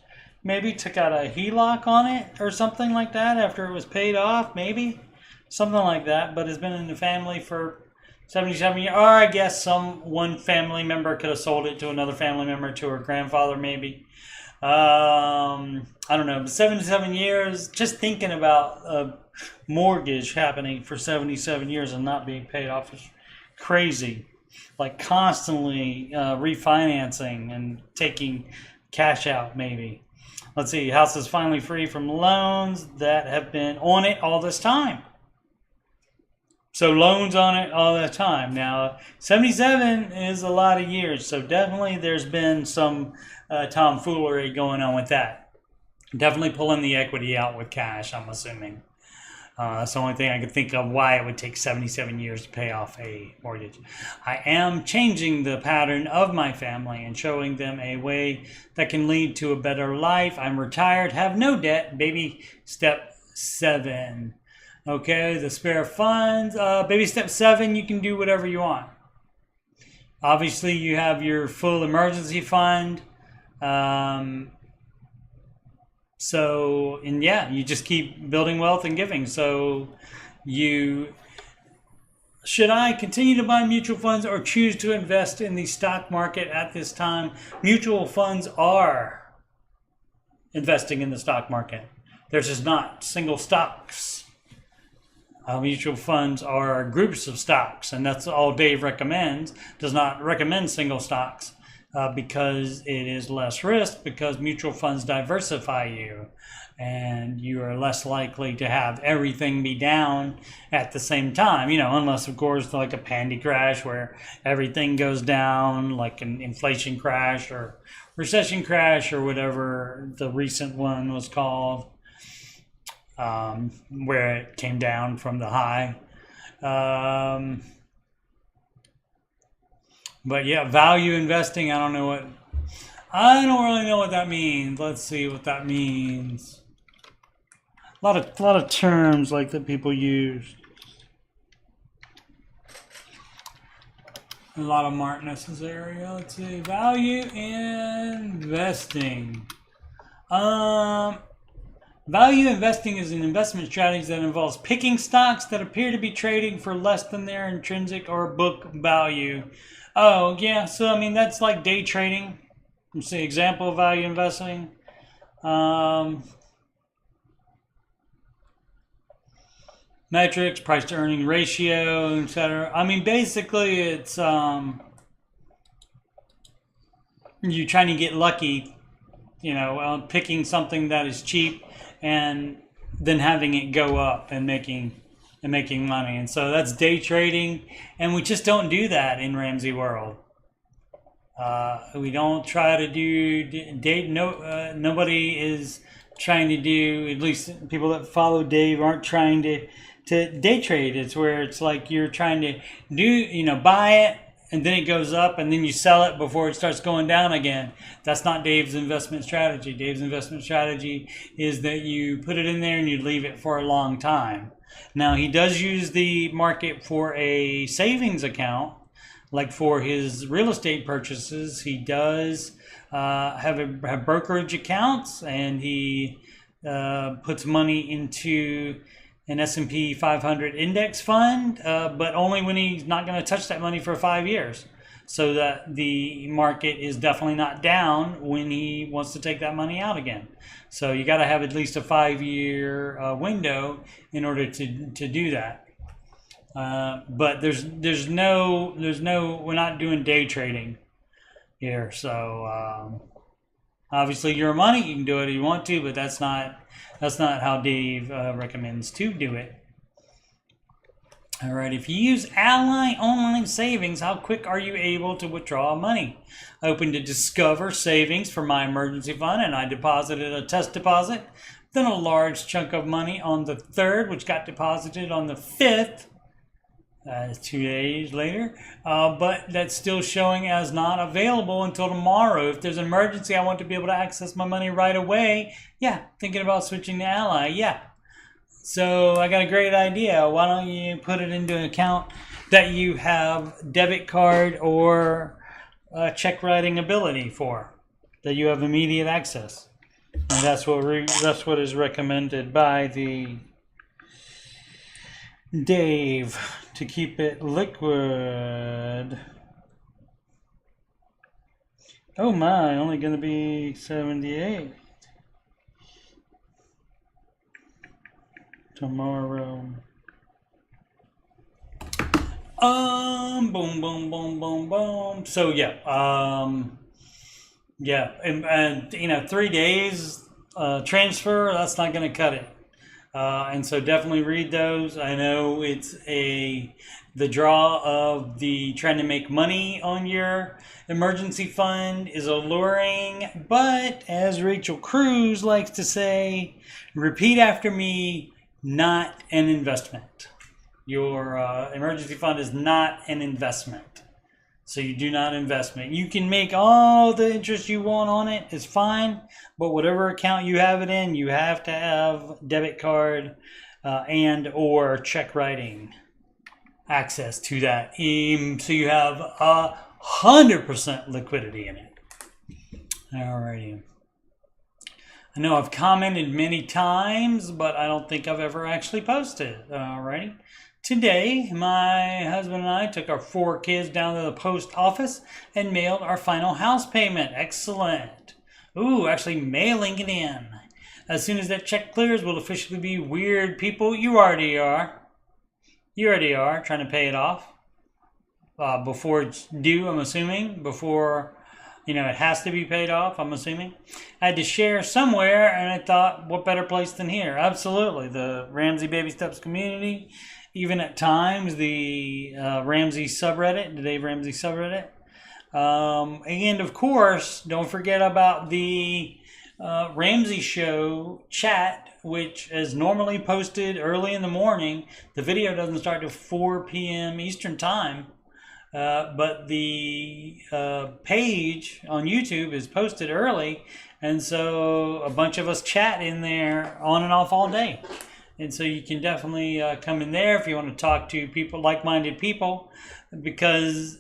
Maybe took out a HELOC on it or something like that after it was paid off, maybe. Something like that, but it's been in the family for 77 years. Or I guess one family member could have sold it to another family member, to her grandfather maybe. I don't know, but 77 years, just thinking about a mortgage happening for 77 years and not being paid off is crazy. Like constantly refinancing and taking cash out maybe. Let's see, house is finally free from loans that have been on it all this time. So loans on it all that time. Now, 77 is a lot of years, so definitely there's been some tomfoolery going on with that. Definitely pulling the equity out with cash, I'm assuming. That's the only thing I could think of why it would take 77 years to pay off a mortgage. I am changing the pattern of my family and showing them a way that can lead to a better life. I'm retired, have no debt. Baby step 7. Okay, the spare funds. Baby step 7, you can do whatever you want. Obviously, you have your full emergency fund. So, and yeah, you just keep building wealth and giving. So should I continue to buy mutual funds or choose to invest in the stock market at this time? Mutual funds are investing in the stock market. They're just not single stocks. Mutual funds are groups of stocks, and that's all Dave recommends. Does not recommend single stocks. Because it is less risk, because mutual funds diversify you and you are less likely to have everything be down at the same time, unless of course like a pandy crash where everything goes down, like an inflation crash or recession crash or whatever the recent one was called, where it came down from the high. But yeah, value investing, I don't really know what that means. Let's see what that means. A lot of terms like that people use. A lot of Martinez's area. Let's see, value investing. Value investing is an investment strategy that involves picking stocks that appear to be trading for less than their intrinsic or book value. Oh, yeah. So, I mean, that's like day trading. Let's see, example of value investing. Metrics, price to earning ratio, etc. I mean, basically, it's you trying to get lucky, picking something that is cheap and then having it go up and making money. And so that's day trading, and we just don't do that in Ramsey world. We don't try to do nobody is trying to do, at least people that follow Dave aren't trying to day trade. It's where it's like you're trying to do, buy it and then it goes up and then you sell it before it starts going down again. That's not Dave's investment strategy. Dave's investment strategy is that you put it in there and you leave it for a long time. Now, he does use the market for a savings account, like for his real estate purchases. He does have brokerage accounts, and he puts money into an S&P 500 index fund, but only when he's not going to touch that money for 5 years. So that the market is definitely not down when he wants to take that money out again. So you got to have at least a 5-year window in order to do that. But there's no we're not doing day trading here. So obviously your money, you can do it if you want to, but that's not how Dave recommends to do it. All right, if you use Ally Online Savings, how quick are you able to withdraw money? I opened a Discover Savings for my emergency fund, and I deposited a test deposit, then a large chunk of money on the 3rd, which got deposited on the 5th. 2 days later, but that's still showing as not available until tomorrow. If there's an emergency, I want to be able to access my money right away. Yeah, thinking about switching to Ally. Yeah. So I got a great idea. Why don't you put it into an account that you have debit card or check writing ability for, that you have immediate access, and that's what is recommended by the Dave to keep it liquid. Oh my, only gonna be 78 tomorrow. Boom, boom, boom, boom, boom. So yeah, yeah, and you know, 3 days transfer, that's not gonna cut it. And so definitely read those. I know it's the draw of the trying to make money on your emergency fund is alluring, but as Rachel Cruz likes to say, repeat after me, not an investment. Your emergency fund is not an investment. So you do not investment. You can make all the interest you want on it. It's fine. But whatever account you have it in, you have to have debit card and or check writing access to that. So you have 100% liquidity in it. Alrighty. I know I've commented many times, but I don't think I've ever actually posted. Alrighty. Today, my husband and I took our 4 kids down to the post office and mailed our final house payment. Excellent. Ooh, actually mailing it in. As soon as that check clears, we'll officially be weird people. You already are. You already are trying to pay it off before it's due, I'm assuming. Before, you know, it has to be paid off, I'm assuming. I had to share somewhere, and I thought, what better place than here? Absolutely. The Ramsey Baby Steps community. Even at times, the Ramsey subreddit, the Dave Ramsey subreddit. And of course, don't forget about the Ramsey Show chat, which is normally posted early in the morning. The video doesn't start till 4 p.m. Eastern Time. But the page on YouTube is posted early. And so a bunch of us chat in there on and off all day. And so you can definitely come in there if you want to talk to people, like-minded people, because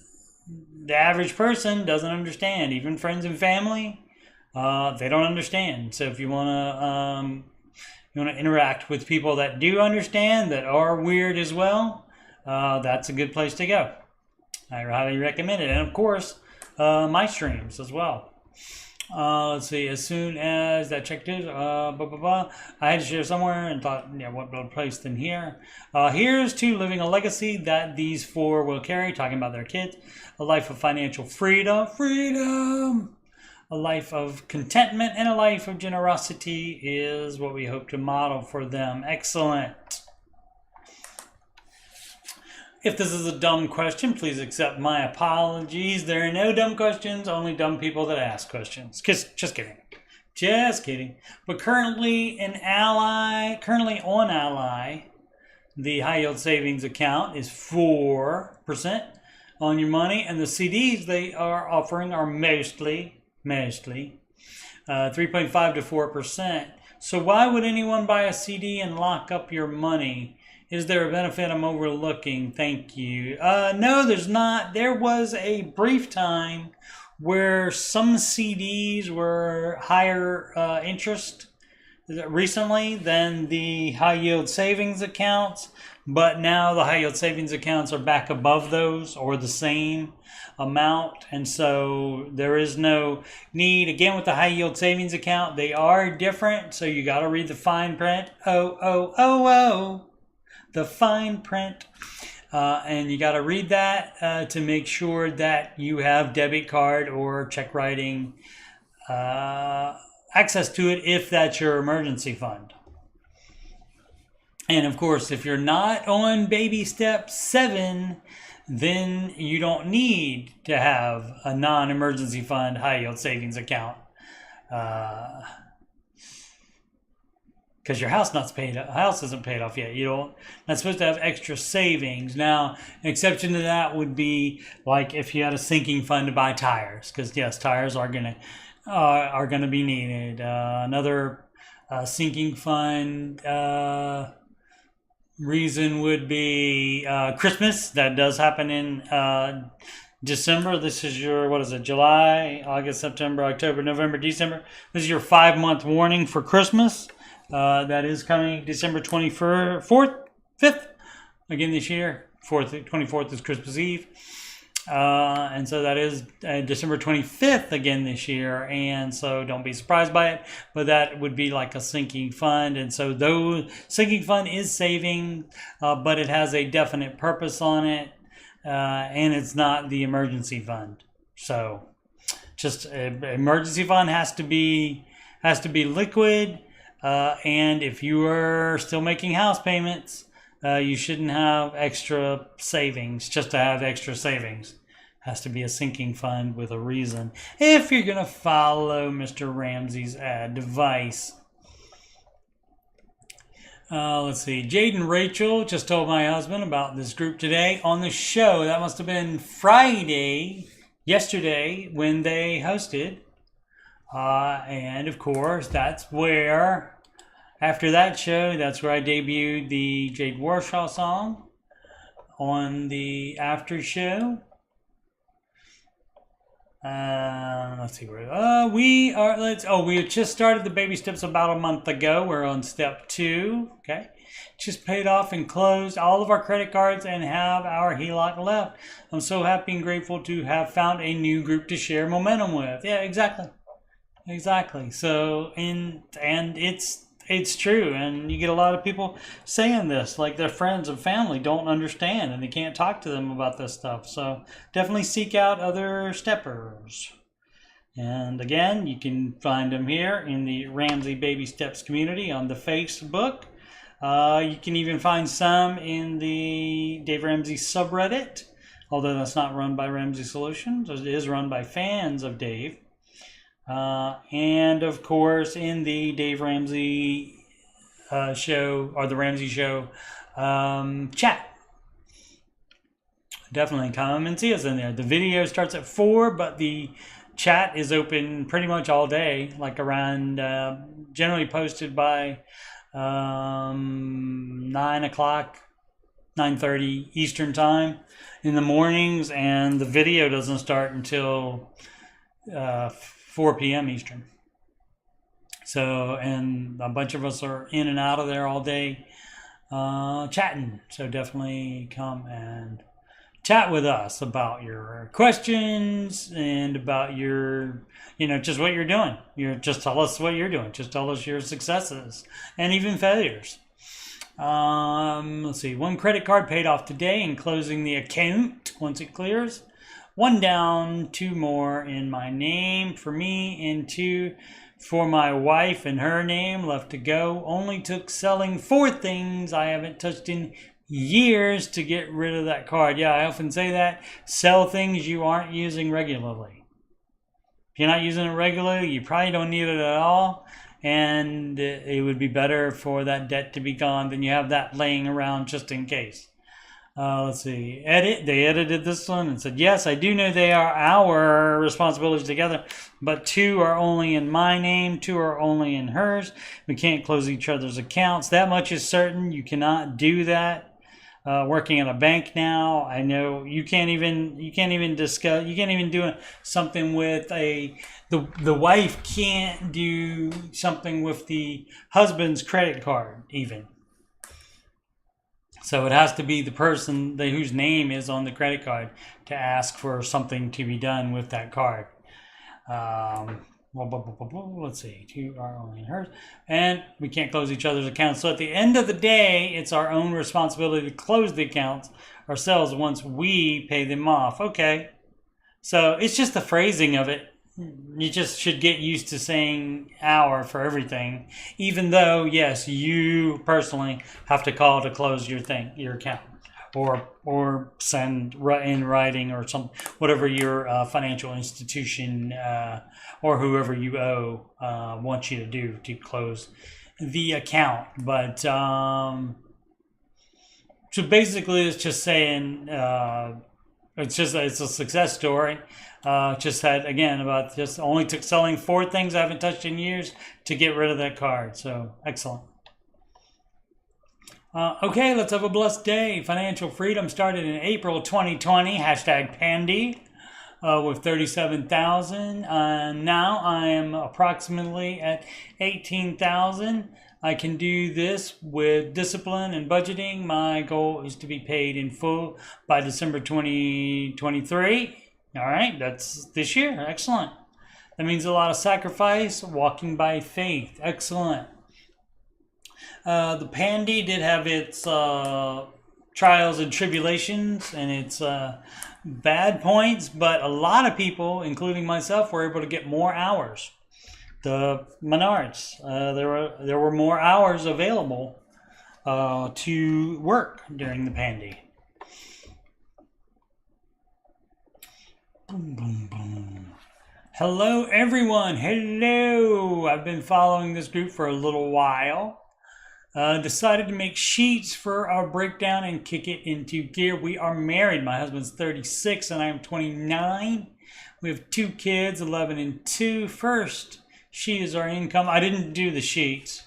the average person doesn't understand. Even friends and family, they don't understand. So if you want to interact with people that do understand, that are weird as well, that's a good place to go. I highly recommend it. And of course, my streams as well. Let's see, as soon as that check did, I had to share somewhere and thought, yeah, what better place than here? Here's to living a legacy that these 4 will carry, talking about their kids. A life of financial freedom, a life of contentment, and a life of generosity is what we hope to model for them. Excellent. If this is a dumb question, please accept my apologies. There are no dumb questions, only dumb people that ask questions. Just kidding. Just kidding. But currently on Ally, the high yield savings account is 4% on your money, and the CDs they are offering are mostly 3.5 to 4%. So why would anyone buy a CD and lock up your money? Is there a benefit I'm overlooking? Thank you. No, there's not. There was a brief time where some CDs were higher interest recently than the high yield savings accounts, but now the high yield savings accounts are back above those or the same amount, and so there is no need. Again, with the high yield savings account, they are different, so you got to read the fine print. The fine print, and you got to read that to make sure that you have debit card or check writing access to it if that's your emergency fund. And of course, if you're not on baby step 7, then you don't need to have a non-emergency fund high yield savings account. Because your house isn't paid off yet. Not supposed to have extra savings. Now, an exception to that would be like if you had a sinking fund to buy tires, because yes, tires are gonna be needed. Another sinking fund reason would be Christmas. That does happen in December. This is your, what is it, July, August, September, October, November, December. This is your 5-month warning for Christmas. That is coming December 24th, 5th, again this year. 24th is Christmas Eve. And so that is December 25th again this year. And so don't be surprised by it. But that would be like a sinking fund. And so though sinking fund is saving, but it has a definite purpose on it. And it's not the emergency fund. So just emergency fund has to be liquid. And if you are still making house payments, you shouldn't have extra savings just to have extra savings. Has to be a sinking fund with a reason. If you're going to follow Mr. Ramsey's advice. Let's see. Jade and Rachel just told my husband about this group today on the show. That must have been yesterday, when they hosted. And of course, that's where, after that show, that's where I debuted the Jade Warshaw song on the after show. Let's see where we had just started the baby steps about a month ago. We're on step 2. Okay, just paid off and closed all of our credit cards and have our HELOC left. I'm so happy and grateful to have found a new group to share momentum with. Yeah, exactly. So and it's true, and you get a lot of people saying this, like their friends and family don't understand and they can't talk to them about this stuff. So definitely seek out other steppers. And again, you can find them here in the Ramsey Baby Steps community on the Facebook. You can even find some in the Dave Ramsey subreddit, although that's not run by Ramsey Solutions. It is run by fans of Dave. And of course, in the Dave Ramsey show, or the Ramsey show chat. Definitely come and see us in there. The video starts at 4, but the chat is open pretty much all day, like around, generally posted by 9 o'clock, 9:30 Eastern time in the mornings, and the video doesn't start until 4 p.m. Eastern. So, and a bunch of us are in and out of there all day chatting. So definitely come and chat with us about your questions and about your, just what you're doing. Just tell us what you're doing. Just tell us your successes and even failures. Let's see. 1 credit card paid off today and closing the account once it clears. 1 down, 2 more in my name for me, and 2 for my wife and her name left to go. Only took selling 4 things I haven't touched in years to get rid of that card. Yeah, I often say that. Sell things you aren't using regularly. If you're not using it regularly, you probably don't need it at all. And it would be better for that debt to be gone than you have that laying around just in case. Let's see. They edited this one and said, yes, I do know they are our responsibilities together, but 2 are only in my name, 2 are only in hers. We can't close each other's accounts. That much is certain. You cannot do that. Working at a bank now, I know you can't even do something with the wife can't do something with the husband's credit card even. So it has to be the person whose name is on the credit card to ask for something to be done with that card. Let's see, 2 are only in hers. And we can't close each other's accounts. So at the end of the day, it's our own responsibility to close the accounts ourselves once we pay them off. Okay. So it's just the phrasing of it. you just should get used to saying hour for everything, even though, yes, you personally have to call to close your account, or send in writing or whatever your financial institution or whoever you owe wants you to do to close the account. But so basically, it's just saying it's a success story. Just had, again, about just only took selling 4 things I haven't touched in years to get rid of that card. So excellent. Okay, let's have a blessed day. Financial freedom started in April 2020. Hashtag Pandy with 37,000. Now I am approximately at 18,000. I can do this with discipline and budgeting. My goal is to be paid in full by December 2023. All right, that's this year. Excellent. That means a lot of sacrifice, walking by faith. Excellent. The Pandy did have its trials and tribulations and its bad points, but a lot of people, including myself, were able to get more hours. The Menards, there were more hours available to work during the Pandy. Boom, boom, boom. Hello, everyone. Hello. I've been following this group for a little while. Decided to make sheets for our breakdown and kick it into gear. We are married. My husband's 36 and I am 29. We have 2 kids, 11 and 2. First sheet is our income. I didn't do the sheets.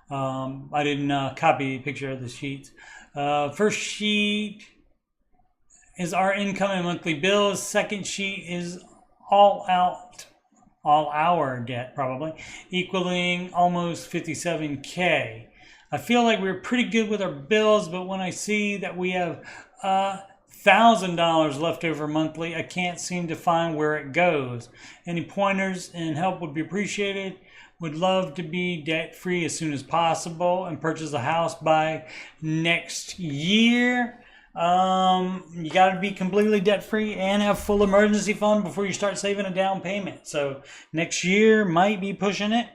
I didn't copy a picture of the sheets. First sheet is our income and monthly bills. Second sheet is all our debt, probably, equaling almost 57K. I feel like we're pretty good with our bills, but when I see that we have $1,000 left over monthly, I can't seem to find where it goes. Any pointers and help would be appreciated. Would love to be debt-free as soon as possible and purchase a house by next year. You got to be completely debt-free and have full emergency fund before you start saving a down payment. So next year might be pushing it.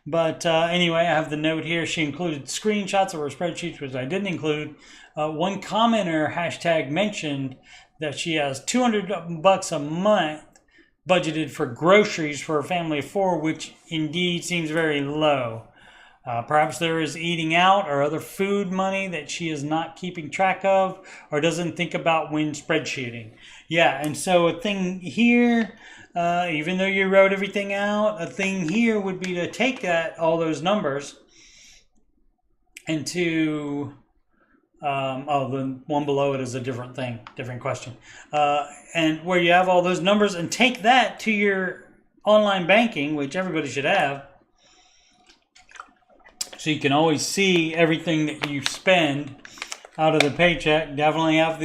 But anyway, I have the note here. She included screenshots of her spreadsheets, which I didn't include. One commenter hashtag mentioned that she has $200 a month budgeted for groceries for a family of 4, which indeed seems very low. Perhaps there is eating out or other food money that she is not keeping track of or doesn't think about when spreadsheeting. Yeah, and so a thing here, even though you wrote everything out, a thing here would be to take all those numbers and to, the one below it is a different thing, different question. And where you have all those numbers and take that to your online banking, which everybody should have, so you can always see everything that you spend out of the paycheck. Definitely have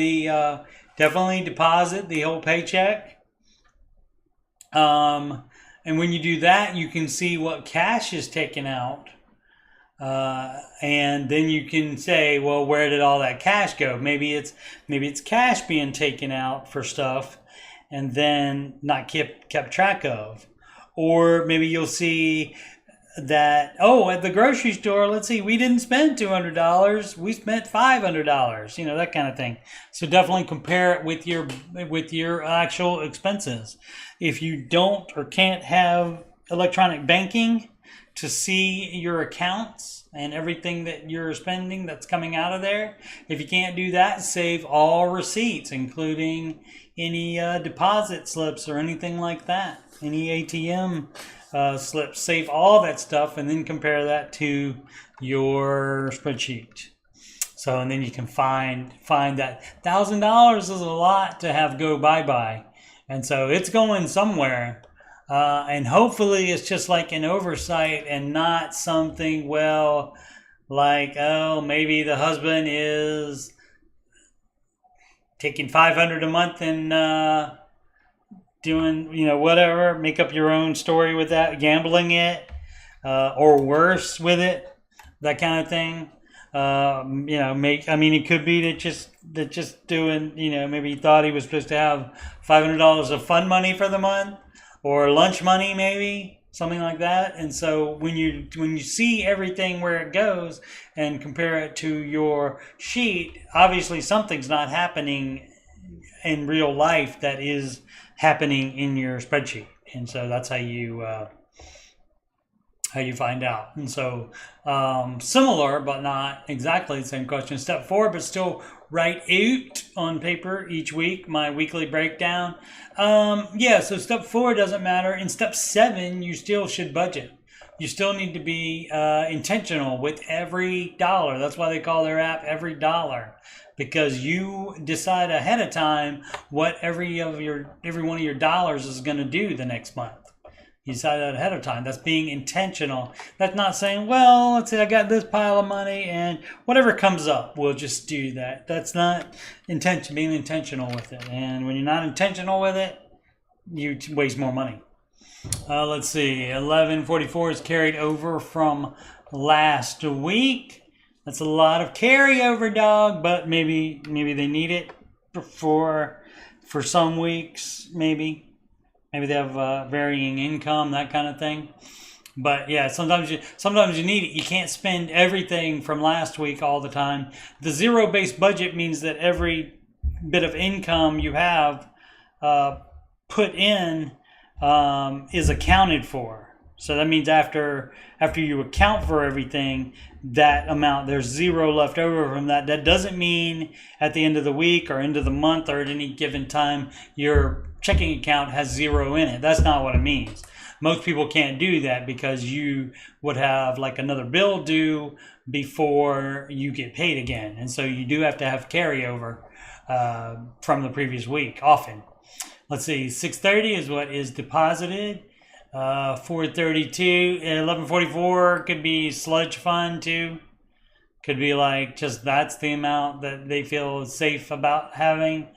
definitely deposit the whole paycheck. And when you do that, you can see what cash is taken out. And then you can say, well, where did all that cash go? Maybe it's cash being taken out for stuff and then not kept track of. Or maybe you'll see that, at the grocery store, let's see, we didn't spend $200, we spent $500, that kind of thing. So definitely compare it with your actual expenses. If you don't or can't have electronic banking to see your accounts and everything that you're spending that's coming out of there, if you can't do that, save all receipts, including any deposit slips or anything like that, any ATM slips. Save all that stuff and then compare that to your spreadsheet. So, and then you can find that $1,000 is a lot to have go bye-bye. And so it's going somewhere. And hopefully it's just like an oversight and not something, like, maybe the husband is taking $500 a month and doing, whatever, make up your own story with that, gambling it, or worse with it, that kind of thing. It could be that just doing, maybe he thought he was supposed to have $500 of fun money for the month, or lunch money, maybe something like that. And so when you see everything where it goes and compare it to your sheet, obviously something's not happening in real life that is happening in your spreadsheet. And so that's how you find out. And so similar but not exactly the same question. Step 4, but still write out on paper each week my weekly breakdown. Yeah, so step 4 doesn't matter. In step 7, you still should budget. You still need to be intentional with every dollar. That's why they call their app Every Dollar, because you decide ahead of time what every one of your dollars is going to do the next month. You decide that ahead of time. That's being intentional. That's not saying, well, let's say I got this pile of money and whatever comes up, we'll just do that. That's not being intentional with it. And when you're not intentional with it, you waste more money. Let's see. 1144 is carried over from last week. That's a lot of carryover, dog, but maybe they need it for some weeks, maybe. Maybe they have varying income, that kind of thing. But yeah, sometimes you need it. You can't spend everything from last week all the time. The zero-based budget means that every bit of income you have put in is accounted for. So that means after you account for everything, that amount, there's zero left over from that. That doesn't mean at the end of the week or end of the month or at any given time your checking account has zero in it. That's not what it means. Most people can't do that because you would have like another bill due before you get paid again. And so you do have to have carryover from the previous week often. Let's see, 630 is what is deposited. 432, 1144 could be sludge fund too. Could be like just that's the amount that they feel safe about having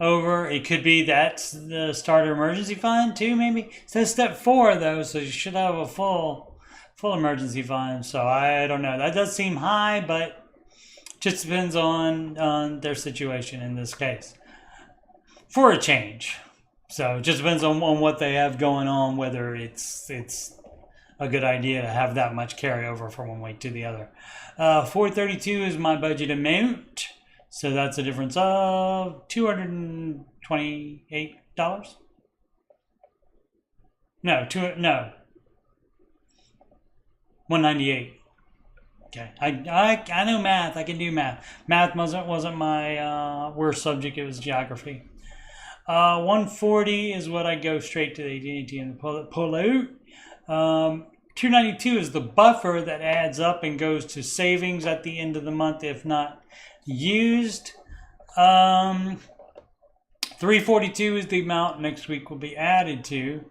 over. It could be that's the starter emergency fund too, maybe. It says step 4 though, so you should have a full emergency fund. So I don't know. That does seem high, but just depends on their situation in this case. For a change. So it just depends on what they have going on, whether it's a good idea to have that much carryover from one week to the other. 432 is my budget amount. So that's a difference of $228. No, 198. Okay, I know math. I can do math. Math wasn't my worst subject. It was geography. 140 is what I go straight to the AT&T and pull out. 292 is the buffer that adds up and goes to savings at the end of the month if not used. 342 is the amount next week will be added to.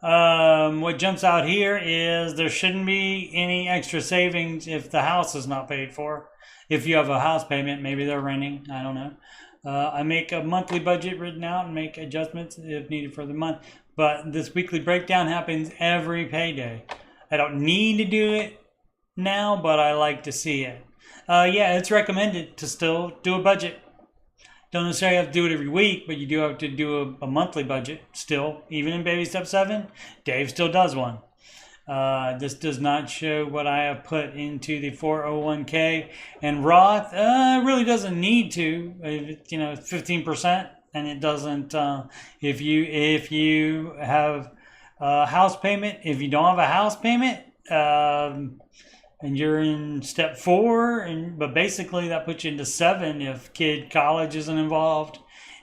What jumps out here is there shouldn't be any extra savings if the house is not paid for. If you have a house payment, maybe they're renting, I don't know. I make a monthly budget written out and make adjustments if needed for the month. But this weekly breakdown happens every payday. I don't need to do it now, but I like to see it. Yeah, it's recommended to still do a budget. Don't necessarily have to do it every week, but you do have to do a monthly budget still. Even in baby step 7, Dave still does one. This does not show what I have put into the 401k and Roth. Really doesn't need to. It's 15%, and it doesn't. If you have a house payment, if you don't have a house payment, and you're in step 4, but basically that puts you into 7 if kid college isn't involved,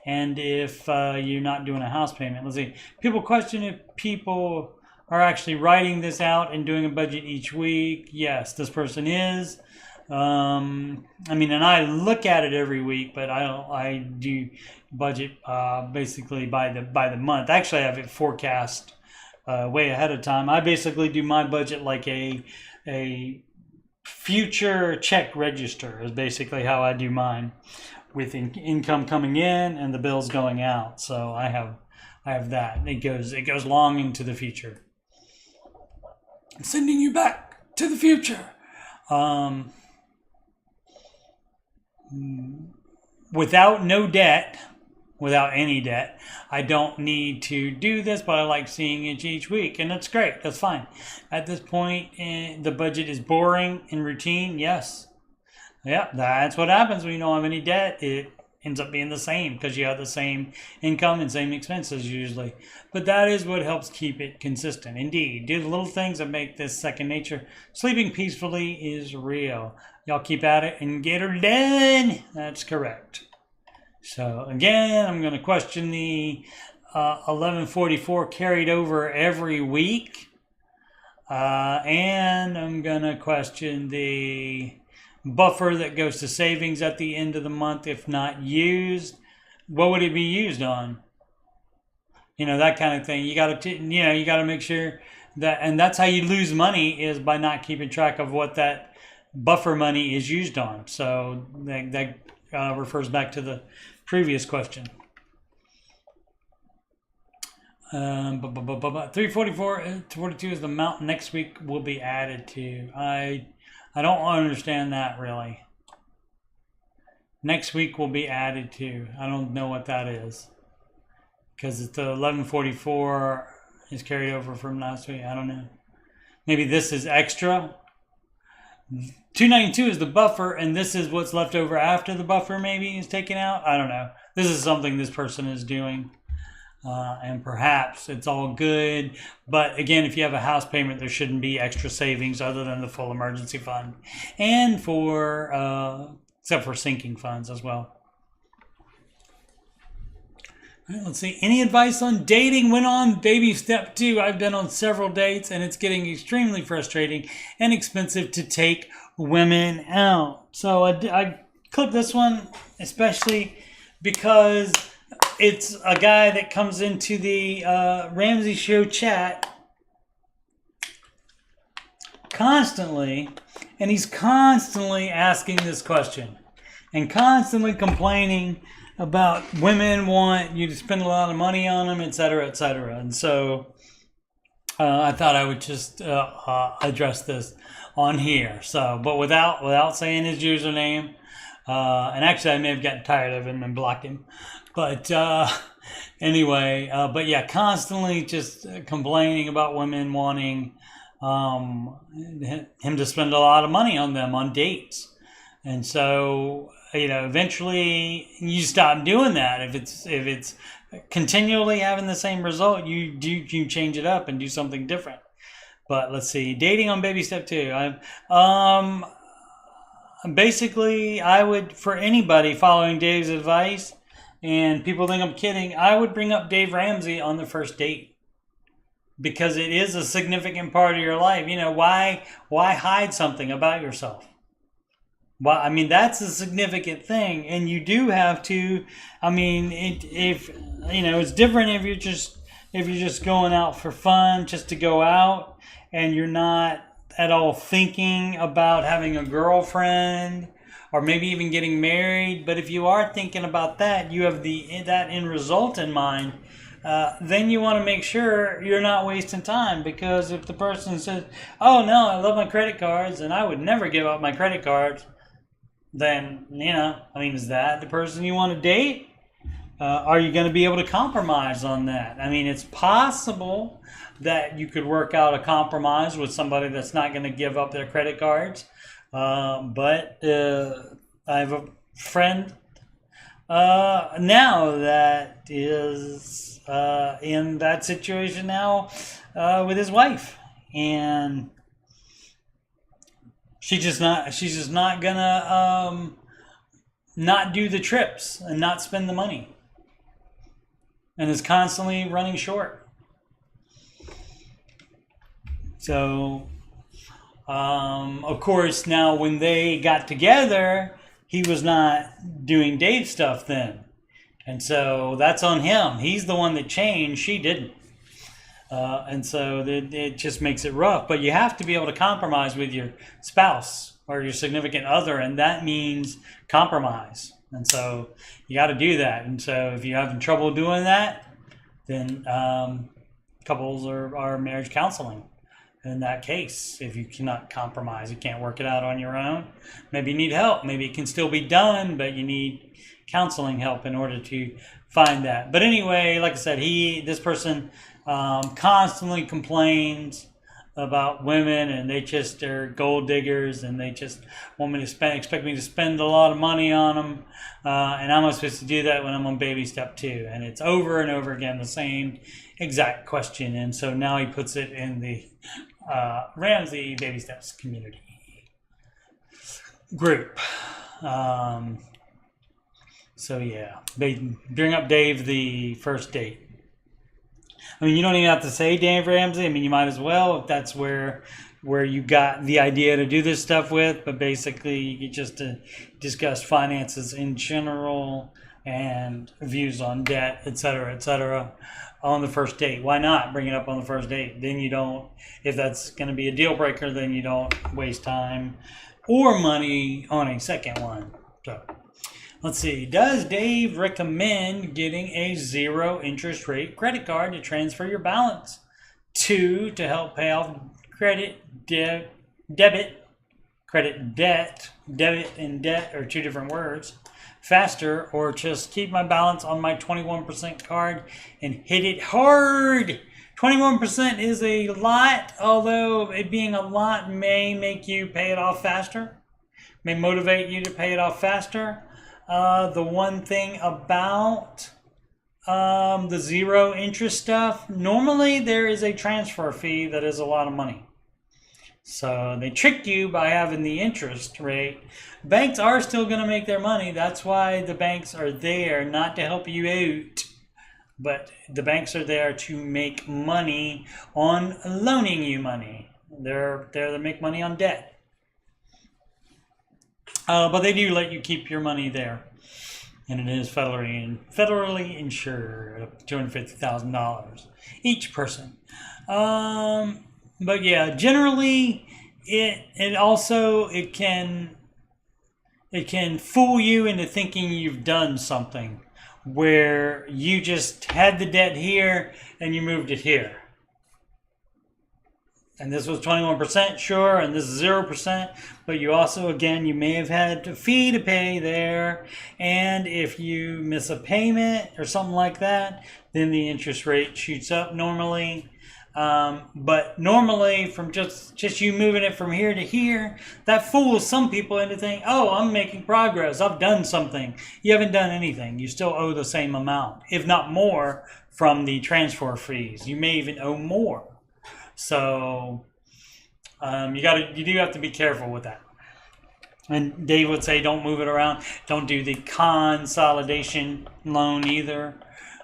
and if you're not doing a house payment. Let's see. People question if people are actually writing this out and doing a budget each week. Yes, this person is. And I look at it every week, but I do budget basically by the month. Actually, I have it forecast way ahead of time. I basically do my budget like a future check register is basically how I do mine, with income coming in and the bills going out. So I have that. It goes long into the future. I'm sending you back to the future. Without no debt, without any debt. I don't need to do this, but I like seeing it each week, and that's great. That's fine. At this point, the budget is boring and routine. Yes. Yeah, that's what happens when you don't have any debt. It ends up being the same because you have the same income and same expenses usually. But that is what helps keep it consistent. Indeed, do the little things that make this second nature. Sleeping peacefully is real. Y'all keep at it and get her done. That's correct. So again, I'm going to question the 1144 carried over every week. And I'm going to question the buffer that goes to savings at the end of the month if not used. What would it be used on? You know, that kind of thing. You got to make sure that, and that's how you lose money, is by not keeping track of what that buffer money is used on. So that refers back to the previous question. 344 42 is the amount next week will be added to. I don't understand that really. Next week will be added to. I don't know what that is. Because it's the 1144 is carried over from last week. I don't know. Maybe this is extra. 292 is the buffer, and this is what's left over after the buffer maybe is taken out. I don't know. This is something this person is doing. And perhaps it's all good. But again, if you have a house payment, there shouldn't be extra savings other than the full emergency fund. And for, except for sinking funds as well. All right, let's see. Any advice on dating when on baby step 2? I've been on several dates and it's getting extremely frustrating and expensive to take women out. So I clicked this one especially because it's a guy that comes into the Ramsey show chat constantly, and he's constantly asking this question and constantly complaining about women want you to spend a lot of money on them, etc., etc. And so I thought I would just address this on here. So, but without saying his username, and actually I may have gotten tired of him and blocked him. But anyway, but yeah, constantly just complaining about women wanting him to spend a lot of money on them on dates. And so, you know, eventually you stop doing that. If it's continually having the same result, you change it up and do something different. But let's see, dating on baby step 2. Basically, I would, for anybody following Dave's advice, and people think I'm kidding, I would bring up Dave Ramsey on the first date. Because it is a significant part of your life. You know, why hide something about yourself? Well, I mean, that's a significant thing. And you do have to, I mean, if you know, it's different if you're just going out for fun, just to go out, and you're not at all thinking about having a girlfriend, or maybe even getting married. But if you are thinking about that, you have that end result in mind, then you want to make sure you're not wasting time. Because if the person says, oh no, I love my credit cards and I would never give up my credit cards, then, you know, I mean, is that the person you want to date? Are you going to be able to compromise on that? I mean, it's possible that you could work out a compromise with somebody that's not going to give up their credit cards. But I have a friend now that is in that situation now with his wife, and she's just not gonna not do the trips and not spend the money, and is constantly running short. So of course, now when they got together, he was not doing Dave stuff then. And so that's on him. He's the one that changed. She didn't. And so it just makes it rough. But you have to be able to compromise with your spouse or your significant other. And that means compromise. And so you got to do that. And so if you're having trouble doing that, then couples are marriage counseling. in that case. If you cannot compromise, you can't work it out on your own, maybe you need help. Maybe it can still be done, but you need counseling help in order to find that. But anyway, like I said, this person constantly complains about women, and they just are gold diggers, and they just want me to expect me to spend a lot of money on them, and I'm not supposed to do that when I'm on baby step 2. And it's over and over again the same exact question. And so now he puts it in the Ramsey baby steps community group. So yeah, they bring up Dave the first date. I mean, you don't even have to say Dave Ramsey. I mean, you might as well if that's where you got the idea to do this stuff with. But basically, you get just to discuss finances in general and views on debt, etc., on the first date. Why not bring it up on the first date? Then you don't, if that's going to be a deal breaker, then you don't waste time or money on a second one. So let's see. Does Dave recommend getting a 0 interest rate credit card to transfer your balance to help pay off debit? Credit debt. Debit and debt are two different words. Faster, or just keep my balance on my 21% card and hit it hard? 21% is a lot, although it being a lot may make you pay it off faster, may motivate you to pay it off faster. The one thing about the 0 interest stuff, normally there is a transfer fee that is a lot of money. So they trick you by having the interest rate. Banks are still going to make their money. That's why the banks are there, not to help you out, but the banks are there to make money on loaning you money. They're there to make money on debt. But they do let you keep your money there. And it is federally insured, up to $250,000 each person. But yeah, generally it can fool you into thinking you've done something where you just had the debt here and you moved it here. And this was 21%, sure, and this is 0%, but you also, again, you may have had a fee to pay there, and if you miss a payment or something like that, then the interest rate shoots up normally. But normally, from just you moving it from here to here, that fools some people into thinking, oh, I'm making progress, I've done something. You haven't done anything. You still owe the same amount, if not more, from the transfer fees. You may even owe more. So you do have to be careful with that. And Dave would say don't move it around. Don't do the consolidation loan either.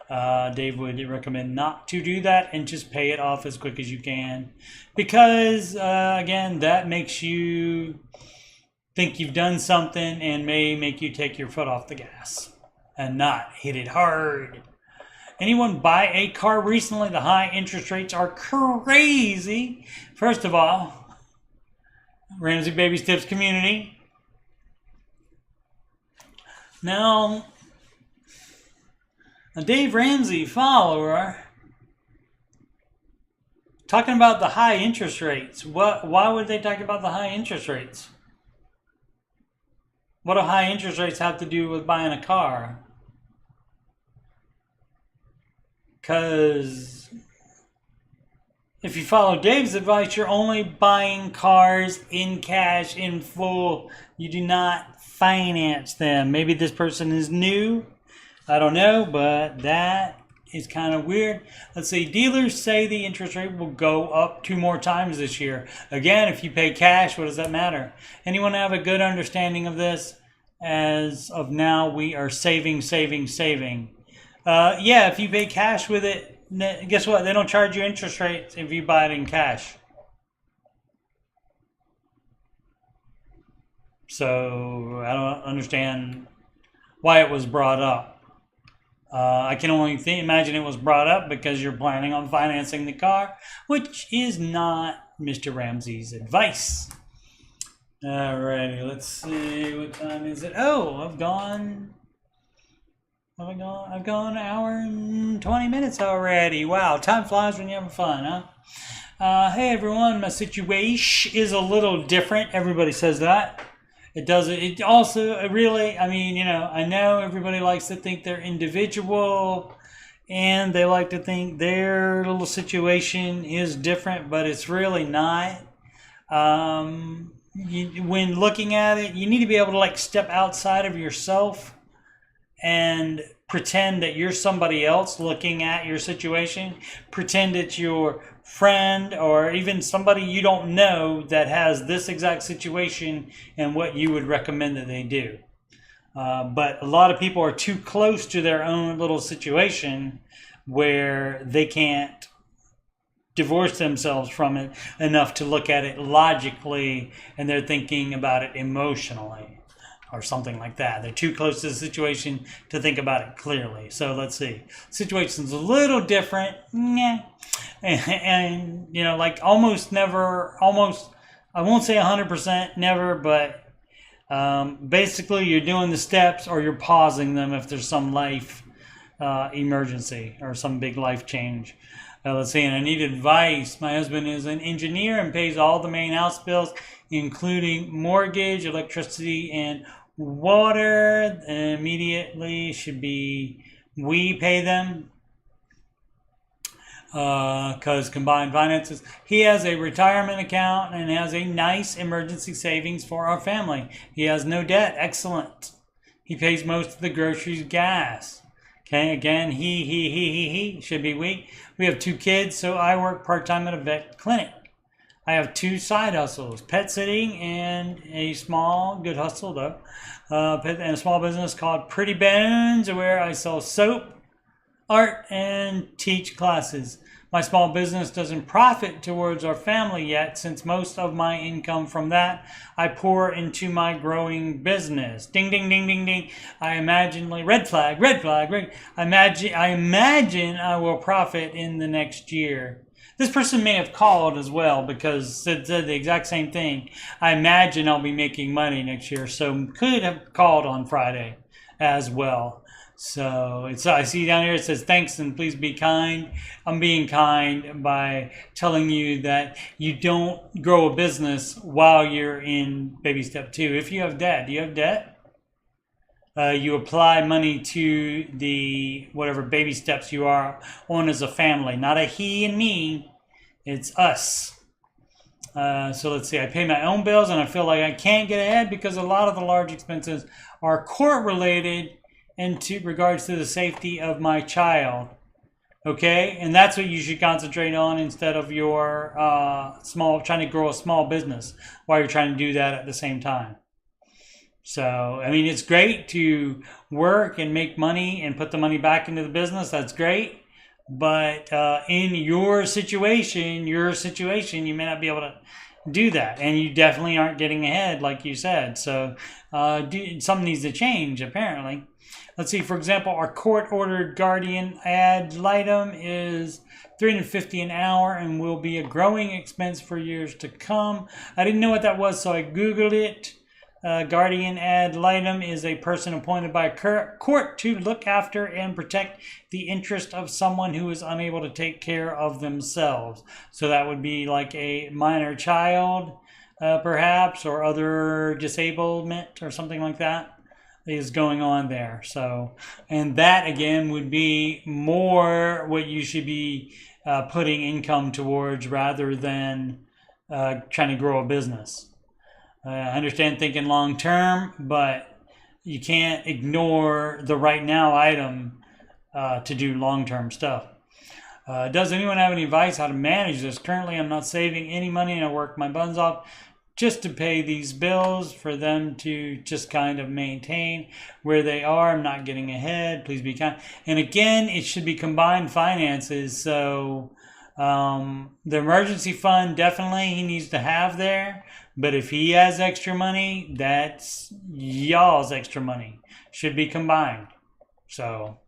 Dave would recommend not to do that and just pay it off as quick as you can. Because, again, that makes you think you've done something and may make you take your foot off the gas and not hit it hard. Anyone buy a car recently? The high interest rates are crazy. First of all, Ramsey Baby Steps community. Now, a Dave Ramsey follower talking about the high interest rates. Why would they talk about the high interest rates? What do high interest rates have to do with buying a car? Because if you follow Dave's advice, you're only buying cars in cash, in full. You do not finance them. Maybe this person is new. I don't know, but that is kind of weird. Let's see. Dealers say the interest rate will go up 2 more times this year. Again, if you pay cash, what does that matter? Anyone have a good understanding of this? As of now, we are saving. Yeah, if you pay cash with it, guess what? They don't charge you interest rates if you buy it in cash. So I don't understand why it was brought up. I can only imagine it was brought up because you're planning on financing the car, which is not Mr. Ramsey's advice. Alrighty, let's see, what time is it? Oh, I've gone an hour and 20 minutes already. Wow, time flies when you're having fun, huh? Hey everyone, my situation is a little different. Everybody says that. It doesn't. It also really. I mean, I know everybody likes to think they're individual, and they like to think their little situation is different, but it's really not. When looking at it, you need to be able to like step outside of yourself and pretend that you're somebody else looking at your situation. Pretend it's your friend or even somebody you don't know that has this exact situation and what you would recommend that they do. But a lot of people are too close to their own little situation where they can't divorce themselves from it enough to look at it logically, and they're thinking about it emotionally or something like that. They're too close to the situation to think about it clearly. So let's see. Situation's a little different. And like almost never, almost, I won't say 100% never, but basically you're doing the steps or you're pausing them if there's some life emergency or some big life change. Let's see, and I need advice. My husband is an engineer and pays all the main house bills, including mortgage, electricity, and water. Immediately should be we pay them because combined finances. He has a retirement account and has a nice emergency savings for our family. He has no debt. Excellent. He pays most of the groceries, gas. Okay, again, he should be we. We have 2 kids, so I work part-time at a vet clinic. I have 2 side hustles, pet sitting and a small, good hustle though, and a small business called Pretty Bones, where I sell soap, art, and teach classes. My small business doesn't profit towards our family yet, since most of my income from that I pour into my growing business. Ding, ding, ding, ding, ding. I imagine, like, red flag, red flag, red. I imagine I will profit in the next year. This person may have called as well because said the exact same thing. I imagine I'll be making money next year, so could have called on Friday as well. So I see down here it says thanks and please be kind. I'm being kind by telling you that you don't grow a business while you're in baby step 2. If you have debt, do you have debt? You apply money to the whatever baby steps you are on as a family, not a he and me, it's us. So let's see, I pay my own bills and I feel like I can't get ahead because a lot of the large expenses are court related and to regards to the safety of my child. Okay, and that's what you should concentrate on instead of your trying to grow a small business while you're trying to do that at the same time. So, I mean, it's great to work and make money and put the money back into the business. That's great. But in your situation, you may not be able to do that. And you definitely aren't getting ahead, like you said. So, something needs to change, apparently. Let's see, for example, our court-ordered guardian ad litem is $350 an hour and will be a growing expense for years to come. I didn't know what that was, so I Googled it. Guardian ad litem is a person appointed by a court to look after and protect the interest of someone who is unable to take care of themselves. So that would be like a minor child, perhaps, or other disablement or something like that is going on there. So, and that again would be more what you should be putting income towards rather than trying to grow a business. I understand thinking long term, but you can't ignore the right now item to do long term stuff. Does anyone have any advice how to manage this? Currently, I'm not saving any money and I work my buns off just to pay these bills for them to just kind of maintain where they are. I'm not getting ahead. Please be kind. And again, it should be combined finances. So the emergency fund, definitely he needs to have there. But if he has extra money, that's y'all's extra money. Should be combined. So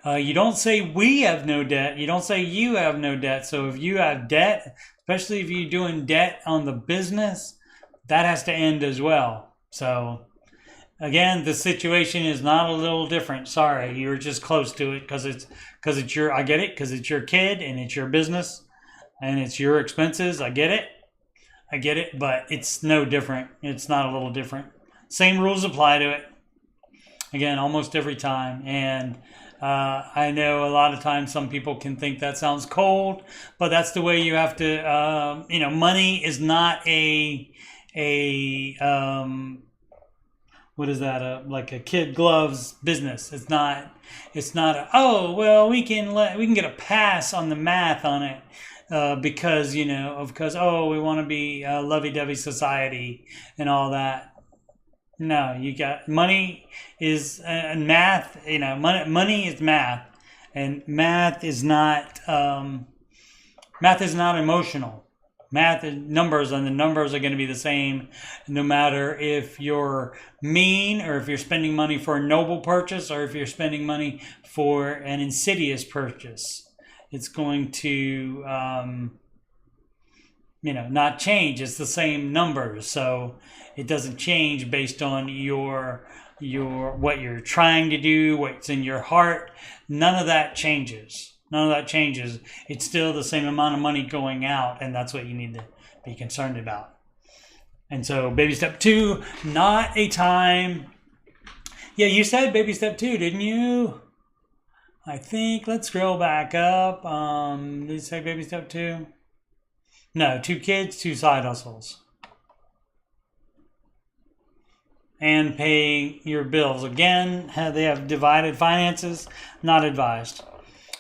you don't say we have no debt. You don't say you have no debt. So if you have debt, especially if you're doing debt on the business, that has to end as well. So again, the situation is not a little different. Sorry, you're just close to it because it's your, I get it, because it's your kid and it's your business. and it's your expenses. I get it, but it's no different. It's not a little different. Same rules apply to it. Again, almost every time. And I know a lot of times some people can think that sounds cold, but that's the way you have to, money is not what is that? Like a kid gloves business. It's not we can get a pass on the math on it. Because we want to be a lovey-dovey society and all that. No, you got money is and math. Money is math, and math is not emotional. Math is numbers, and the numbers are going to be the same no matter if you're mean or if you're spending money for a noble purchase or if you're spending money for an insidious purchase. It's going to not change. It's the same numbers, so it doesn't change based on your what you're trying to do, what's in your heart. None of that changes. It's still the same amount of money going out, and that's what you need to be concerned about. And so baby step 2, not a time. Yeah, you said baby step 2, didn't you? I think, let's scroll back up. Did you say baby step 2? No, 2 kids, 2 side hustles. And paying your bills. Again, they have divided finances, not advised.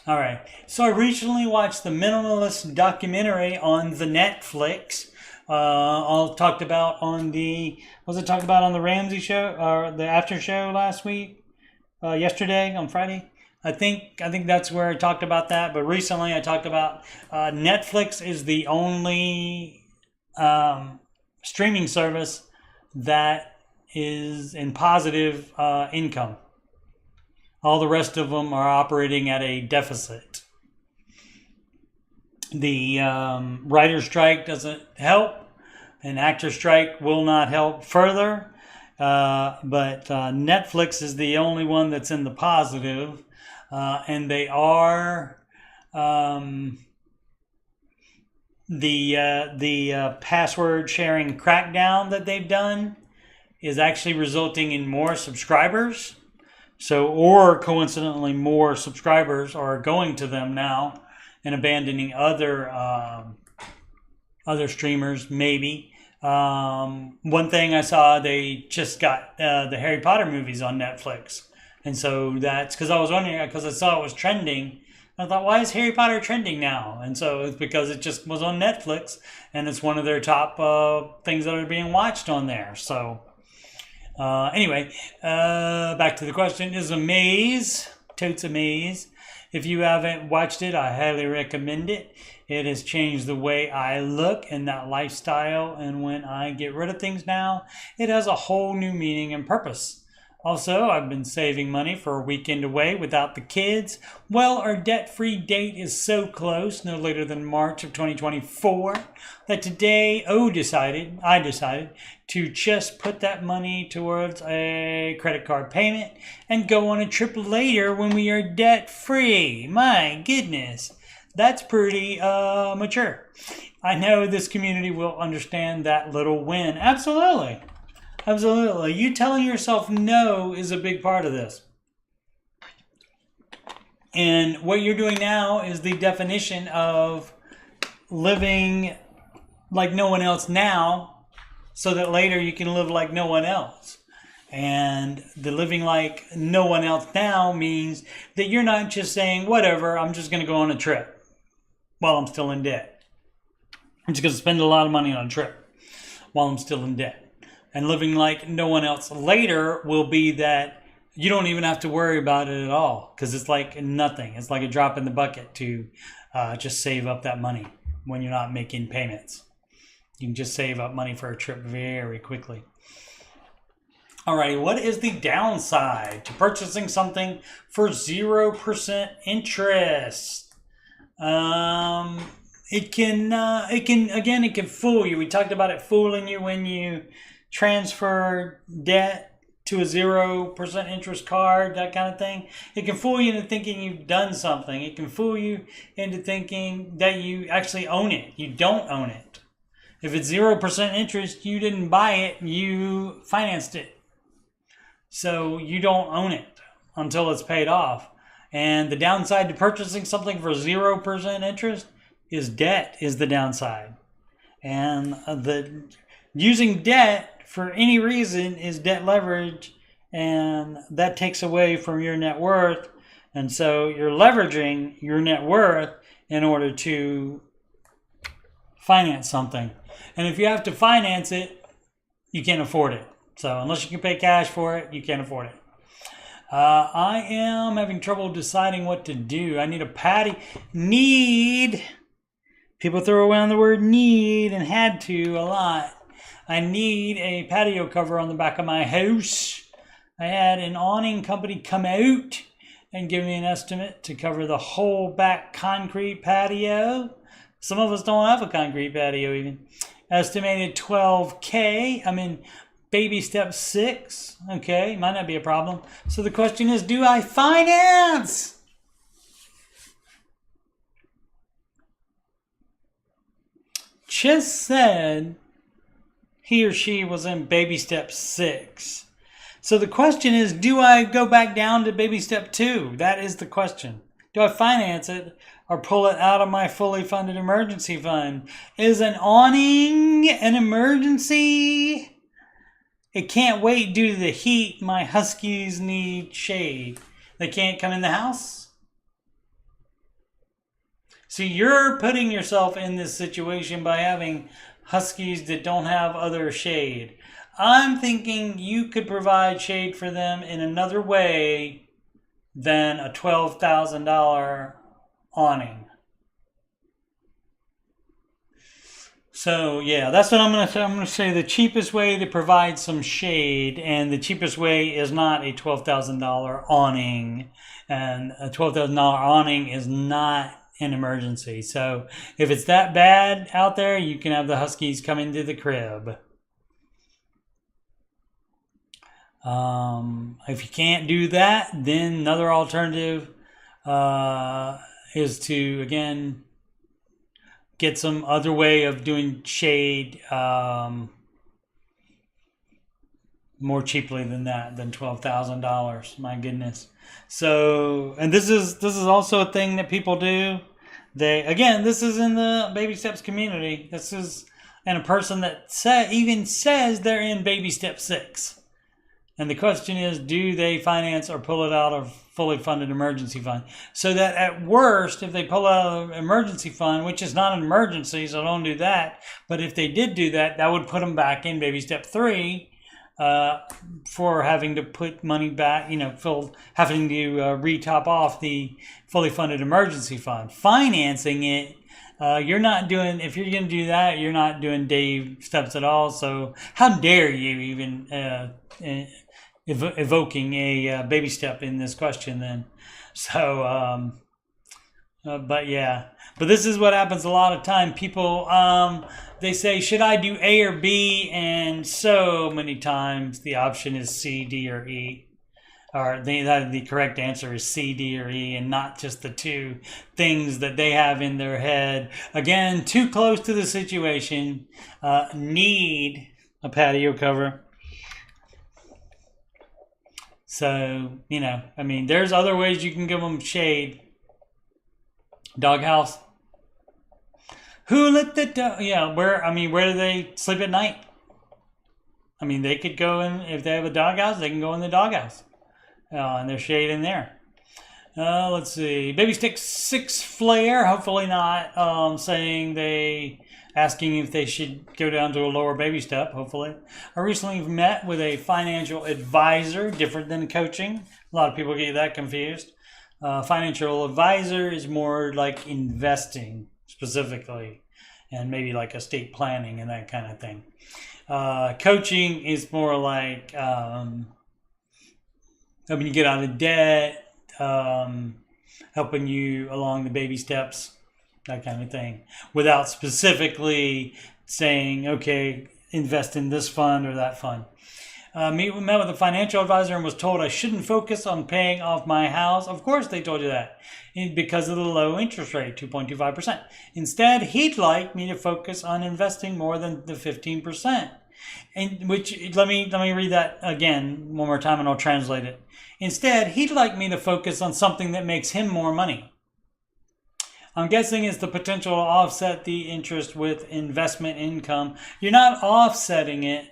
All right. So I recently watched the Minimalist documentary on the Netflix. Talked about on the Ramsey show or the after show last week? Yesterday on Friday. I think that's where I talked about that. But recently I talked about Netflix is the only streaming service that is in positive income. All the rest of them are operating at a deficit. The writer's strike doesn't help. An actor strike will not help further. But Netflix is the only one that's in the positive. And they are the password sharing crackdown that they've done is actually resulting in more subscribers. Or coincidentally, more subscribers are going to them now and abandoning other streamers. Maybe one thing I saw, they just got the Harry Potter movies on Netflix. And so that's because I was wondering, because I saw it was trending. I thought, why is Harry Potter trending now? And so it's because it just was on Netflix, and it's one of their top things that are being watched on there. So anyway, back to the question. Is a maze, totes a maze. If you haven't watched it, I highly recommend it. It has changed the way I look and that lifestyle. And when I get rid of things now, it has a whole new meaning and purpose. Also, I've been saving money for a weekend away without the kids. Well, our debt-free date is so close, no later than March of 2024, that today I decided to just put that money towards a credit card payment and go on a trip later when we are debt-free. My goodness, that's pretty mature. I know this community will understand that little win. Absolutely. Absolutely. You telling yourself no is a big part of this. And what you're doing now is the definition of living like no one else now, so that later you can live like no one else. And the living like no one else now means that you're not just saying, whatever, I'm just going to go on a trip while I'm still in debt. I'm just going to spend a lot of money on a trip while I'm still in debt. And living like no one else later will be that you don't even have to worry about it at all, because it's like nothing. It's like a drop in the bucket to just save up that money when you're not making payments. You can just save up money for a trip very quickly. All right, what is the downside to purchasing something for 0% interest? It can fool you. We talked about it fooling you when you transfer debt to a 0% interest card, that kind of thing. It can fool you into thinking you've done something. It can fool you into thinking that you actually own it. You don't own it. If it's 0% interest, you didn't buy it, you financed it. So you don't own it until it's paid off. And the downside to purchasing something for 0% interest is debt is the downside. And using debt for any reason is debt leverage, and that takes away from your net worth. And so you're leveraging your net worth in order to finance something. And if you have to finance it, you can't afford it. So unless you can pay cash for it, you can't afford it. I am having trouble deciding what to do. I need a patio. People throw around the word need and had to a lot. I need a patio cover on the back of my house. I had an awning company come out and give me an estimate to cover the whole back concrete patio. Some of us don't have a concrete patio even. Estimated $12K. I'm in baby step 6. Okay, might not be a problem. So the question is, do I finance? Chis said he or she was in baby step 6. So the question is, do I go back down to baby step 2? That is the question. Do I finance it or pull it out of my fully funded emergency fund? Is an awning an emergency? It can't wait due to the heat. My huskies need shade. They can't come in the house? So you're putting yourself in this situation by having huskies that don't have other shade. I'm thinking you could provide shade for them in another way than a $12,000 awning. So yeah, that's what I'm going to say. I'm going to say the cheapest way to provide some shade, and the cheapest way is not a $12,000 awning, and a $12,000 awning is not an emergency. So if it's that bad out there, you can have the huskies come into the crib. If you can't do that, then another alternative is to, again, get some other way of doing shade more cheaply than that, than $12,000. My goodness. So, and this is also a thing that people do. This is in the baby steps community. This is, and a person that even says they're in baby step 6. And the question is, do they finance or pull it out of fully funded emergency fund? So that at worst, if they pull out of emergency fund, which is not an emergency, so don't do that. But if they did do that, that would put them back in baby step 3 for having to put money back, having to re-top off the fully funded emergency fund. Financing it, you're not doing, if you're going to do that, you're not doing Dave steps at all. So how dare you even evoking a baby step in this question then. So, but yeah, but this is what happens a lot of time. People, they say, should I do A or B? And so many times the option is C, D, or E. Or the correct answer is C, D, or E, and not just the two things that they have in their head. Again, too close to the situation. Need a patio cover. So, there's other ways you can give them shade. Doghouse. Who let the dog? Yeah, where do they sleep at night? They could go in, if they have a doghouse, they can go in the doghouse. And there's shade in there. Let's see. Baby stick 6 flare. Hopefully not asking if they should go down to a lower baby step, hopefully. I recently met with a financial advisor, different than coaching. A lot of people get that confused. Financial advisor is more like investing specifically, and maybe like estate planning and that kind of thing. Coaching is more like helping you get out of debt, helping you along the baby steps, that kind of thing, without specifically saying, okay, invest in this fund or that fund. Met with a financial advisor and was told I shouldn't focus on paying off my house. Of course they told you that, because of the low interest rate, 2.25%. Instead, he'd like me to focus on investing more than the 15%. And which, let me read that again one more time and I'll translate it. Instead, he'd like me to focus on something that makes him more money. I'm guessing it's the potential to offset the interest with investment income. You're not offsetting it.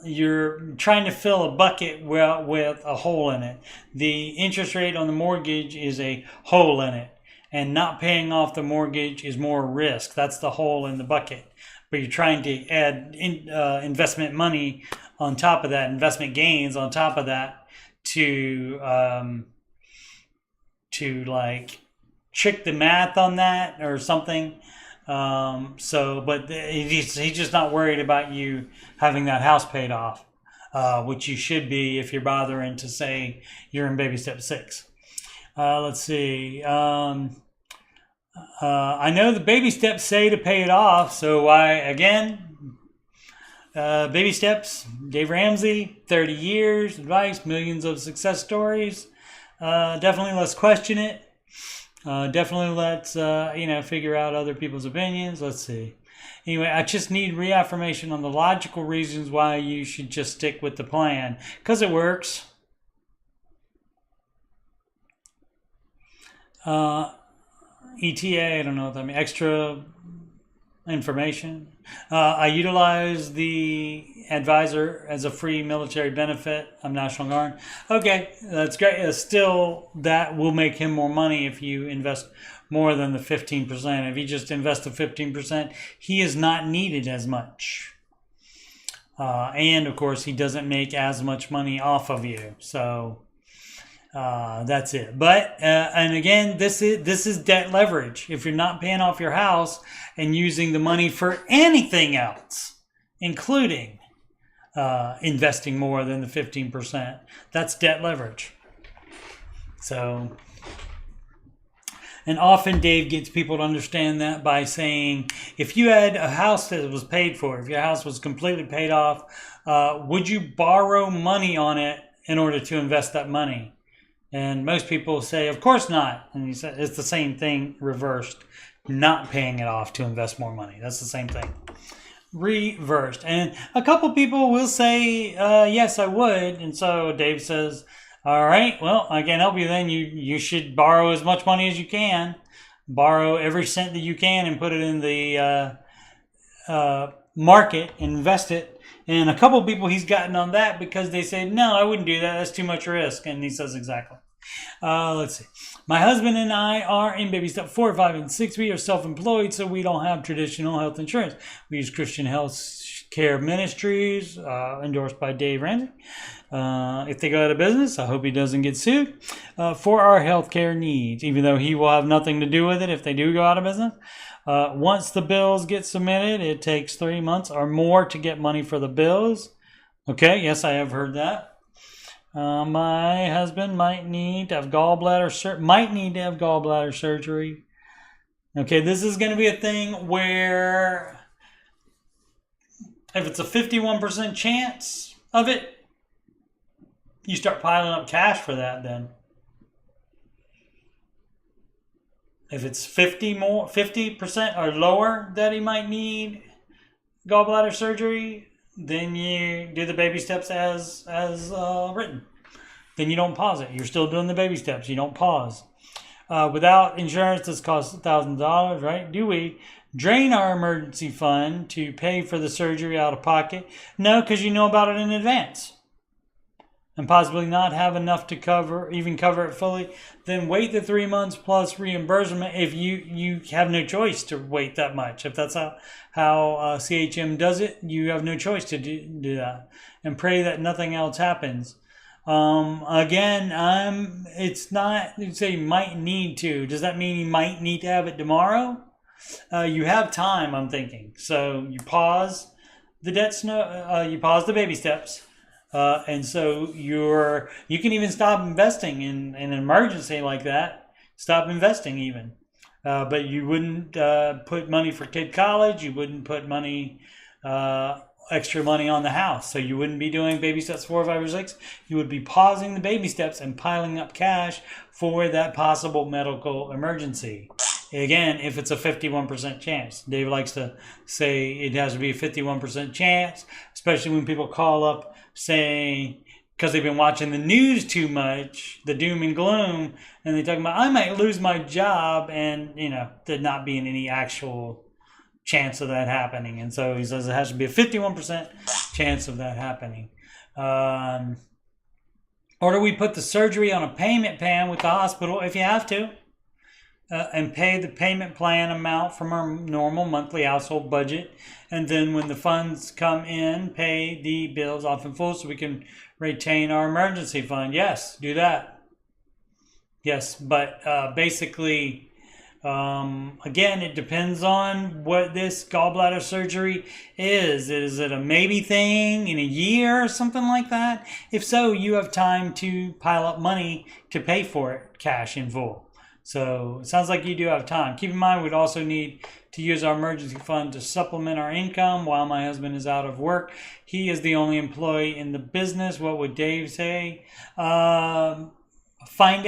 You're trying to fill a bucket with a hole in it. The interest rate on the mortgage is a hole in it. And not paying off the mortgage is more risk. That's the hole in the bucket. But you're trying to add investment money on top of that, investment gains on top of that to like trick the math on that or something. But he's just not worried about you having that house paid off, which you should be if you're bothering to say you're in baby step 6. Let's see. I know the baby steps say to pay it off, so baby steps, Dave Ramsey, 30 years, advice, millions of success stories. Definitely let's question it. Definitely let's, figure out other people's opinions. Let's see. Anyway, I just need reaffirmation on the logical reasons why you should just stick with the plan. Because it works. ETA, I don't know what that means. Extra information. I utilize the advisor as a free military benefit. I'm National Guard. Okay, that's great. Still, that will make him more money if you invest more than the 15%. If you just invest the 15%, he is not needed as much. And of course, he doesn't make as much money off of you. So that's it. But and again, this is debt leverage. If you're not paying off your house and using the money for anything else, including investing more than the 15%, that's debt leverage. So, and often Dave gets people to understand that by saying, if you had a house that was paid for, if your house was completely paid off, would you borrow money on it in order to invest that money? And most people say, of course not. And he said it's the same thing reversed, not paying it off to invest more money. That's the same thing. Reversed. And a couple people will say, yes, I would. And so Dave says, all right, well, I can help you then. You should borrow as much money as you can. Borrow every cent that you can and put it in the market, invest it. And a couple of people he's gotten on that because they say, no, I wouldn't do that. That's too much risk. And he says exactly. Let's see. My husband and I are in baby step 4, 5, and 6. We are self-employed, so we don't have traditional health insurance. We use Christian Health Care Ministries, endorsed by Dave Ramsey. If they go out of business, I hope he doesn't get sued, for our healthcare needs, even though he will have nothing to do with it if they do go out of business. Once the bills get submitted, it takes 3 months or more to get money for the bills. Okay, yes, I have heard that. My husband might need to have gallbladder surgery. Okay, this is going to be a thing where if it's a 51% chance of it, you start piling up cash for that then. If it's 50% or lower that he might need gallbladder surgery, then you do the baby steps as written. Then you don't pause it. You're still doing the baby steps. You don't pause. Without insurance, this costs $1,000, right? Do we drain our emergency fund to pay for the surgery out of pocket? No, because you know about it in advance. And possibly not have enough to cover it fully. Then wait the 3 months plus reimbursement if you have no choice to wait that much. If that's how CHM does it, you have no choice to do that. And pray that nothing else happens. It's not, you say might need to. Does that mean you might need to have it tomorrow? You have time, I'm thinking. So you pause you pause the baby steps. And so you can even stop investing in an emergency like that. Stop investing even. But you wouldn't put money for kid college. You wouldn't put money extra money on the house. So you wouldn't be doing baby steps 4, 5, or 6. You would be pausing the baby steps and piling up cash for that possible medical emergency. Again, if it's a 51% chance. Dave likes to say it has to be a 51% chance, especially when people call up saying, because they've been watching the news too much, the doom and gloom, and they talk about, I might lose my job, and, you know, there not being any actual chance of that happening. And so he says it has to be a 51% chance of that happening. Or do we put the surgery on a payment plan with the hospital if you have to? And pay the payment plan amount from our normal monthly household budget. And then when the funds come in, pay the bills off in full so we can retain our emergency fund. Yes, do that. Yes, but basically, again, it depends on what this gallbladder surgery is. Is it a maybe thing in a year or something like that? If so, you have time to pile up money to pay for it, cash in full. So it sounds like you do have time. Keep in mind, we'd also need to use our emergency fund to supplement our income while my husband is out of work. He is the only employee in the business. What would Dave say? Find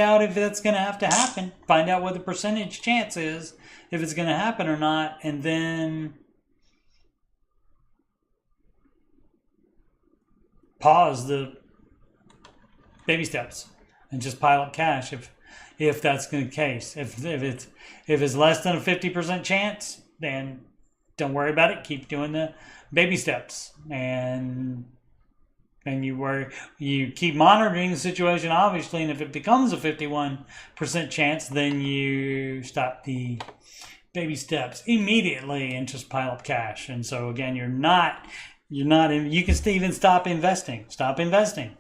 out if that's going to have to happen. Find out what the percentage chance is, if it's going to happen or not, and then pause the baby steps and just pile up cash if that's the case. If it's less than a 50% chance, then don't worry about it. Keep doing the baby steps, and you keep monitoring the situation, obviously. And if it becomes a 51% chance, then you stop the baby steps immediately and just pile up cash. And so again, you can even stop investing. Stop investing.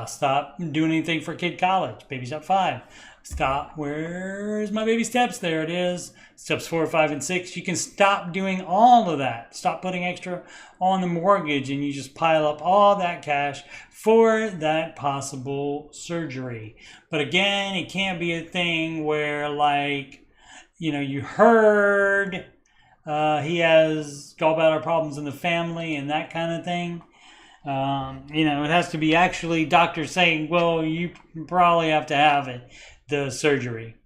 Stop doing anything for kid college. Baby step 5. Stop. Where's my baby steps? There it is. Steps 4, 5, and 6. You can stop doing all of that. Stop putting extra on the mortgage, and you just pile up all that cash for that possible surgery. But again, it can't be a thing where, like, you know, you heard he has gallbladder problems in the family and that kind of thing. You know, it has to be actually doctors saying, well, you probably have to have the surgery.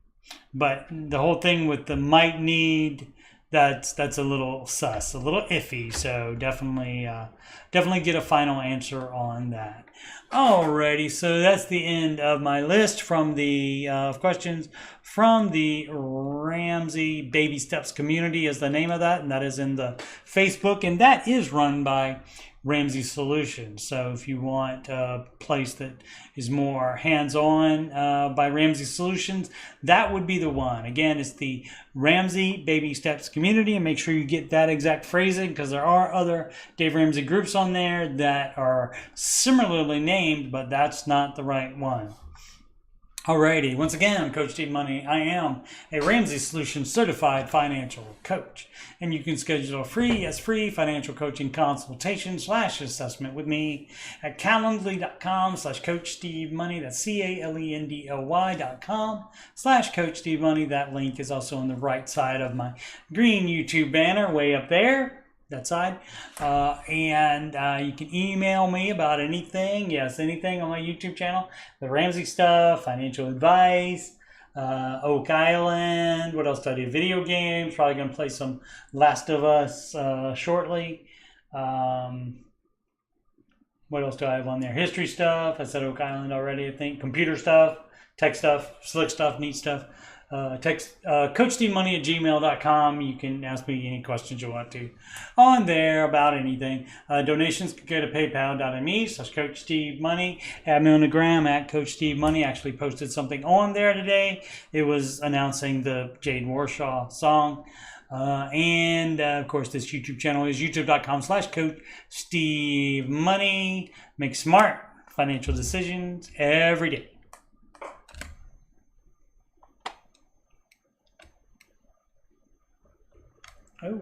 But the whole thing with the might need, that's a little sus, a little iffy. So definitely get a final answer on that. Alrighty, so that's the end of my list from the questions from the Ramsey Baby Steps community is the name of that, and that is in the Facebook, and that is run by Ramsey Solutions. So if you want a place that is more hands-on by Ramsey Solutions, that would be the one. Again, it's the Ramsey Baby Steps community, and make sure you get that exact phrasing, because there are other Dave Ramsey groups on there that are similarly named, but that's not the right one. Alrighty, once again, I'm Coach Steve Money. I am a Ramsey Solutions certified financial coach, and you can schedule a free financial coaching consultation / assessment with me at calendly.com/Coach Steve Money. That's CALENDLY.com /Coach Steve Money. That link is also on the right side of my green YouTube banner, way up there. That side. And you can email me about anything. Yes, anything on my YouTube channel. The Ramsey stuff, financial advice, Oak Island. What else do I do? Video games. Probably going to play some Last of Us shortly. What else do I have on there? History stuff. I said Oak Island already, I think. Computer stuff, tech stuff, slick stuff, neat stuff. Text CoachSteveMoney@gmail.com. You can ask me any questions you want to on there about anything. Donations can go to paypal.me/Coach Steve Money. Add me on the gram at Coach Steve Money. Actually posted something on there today. It was announcing the Jade Warshaw song. And of course, this YouTube channel is youtube.com/Coach Steve Money. Make smart financial decisions every day. Oh.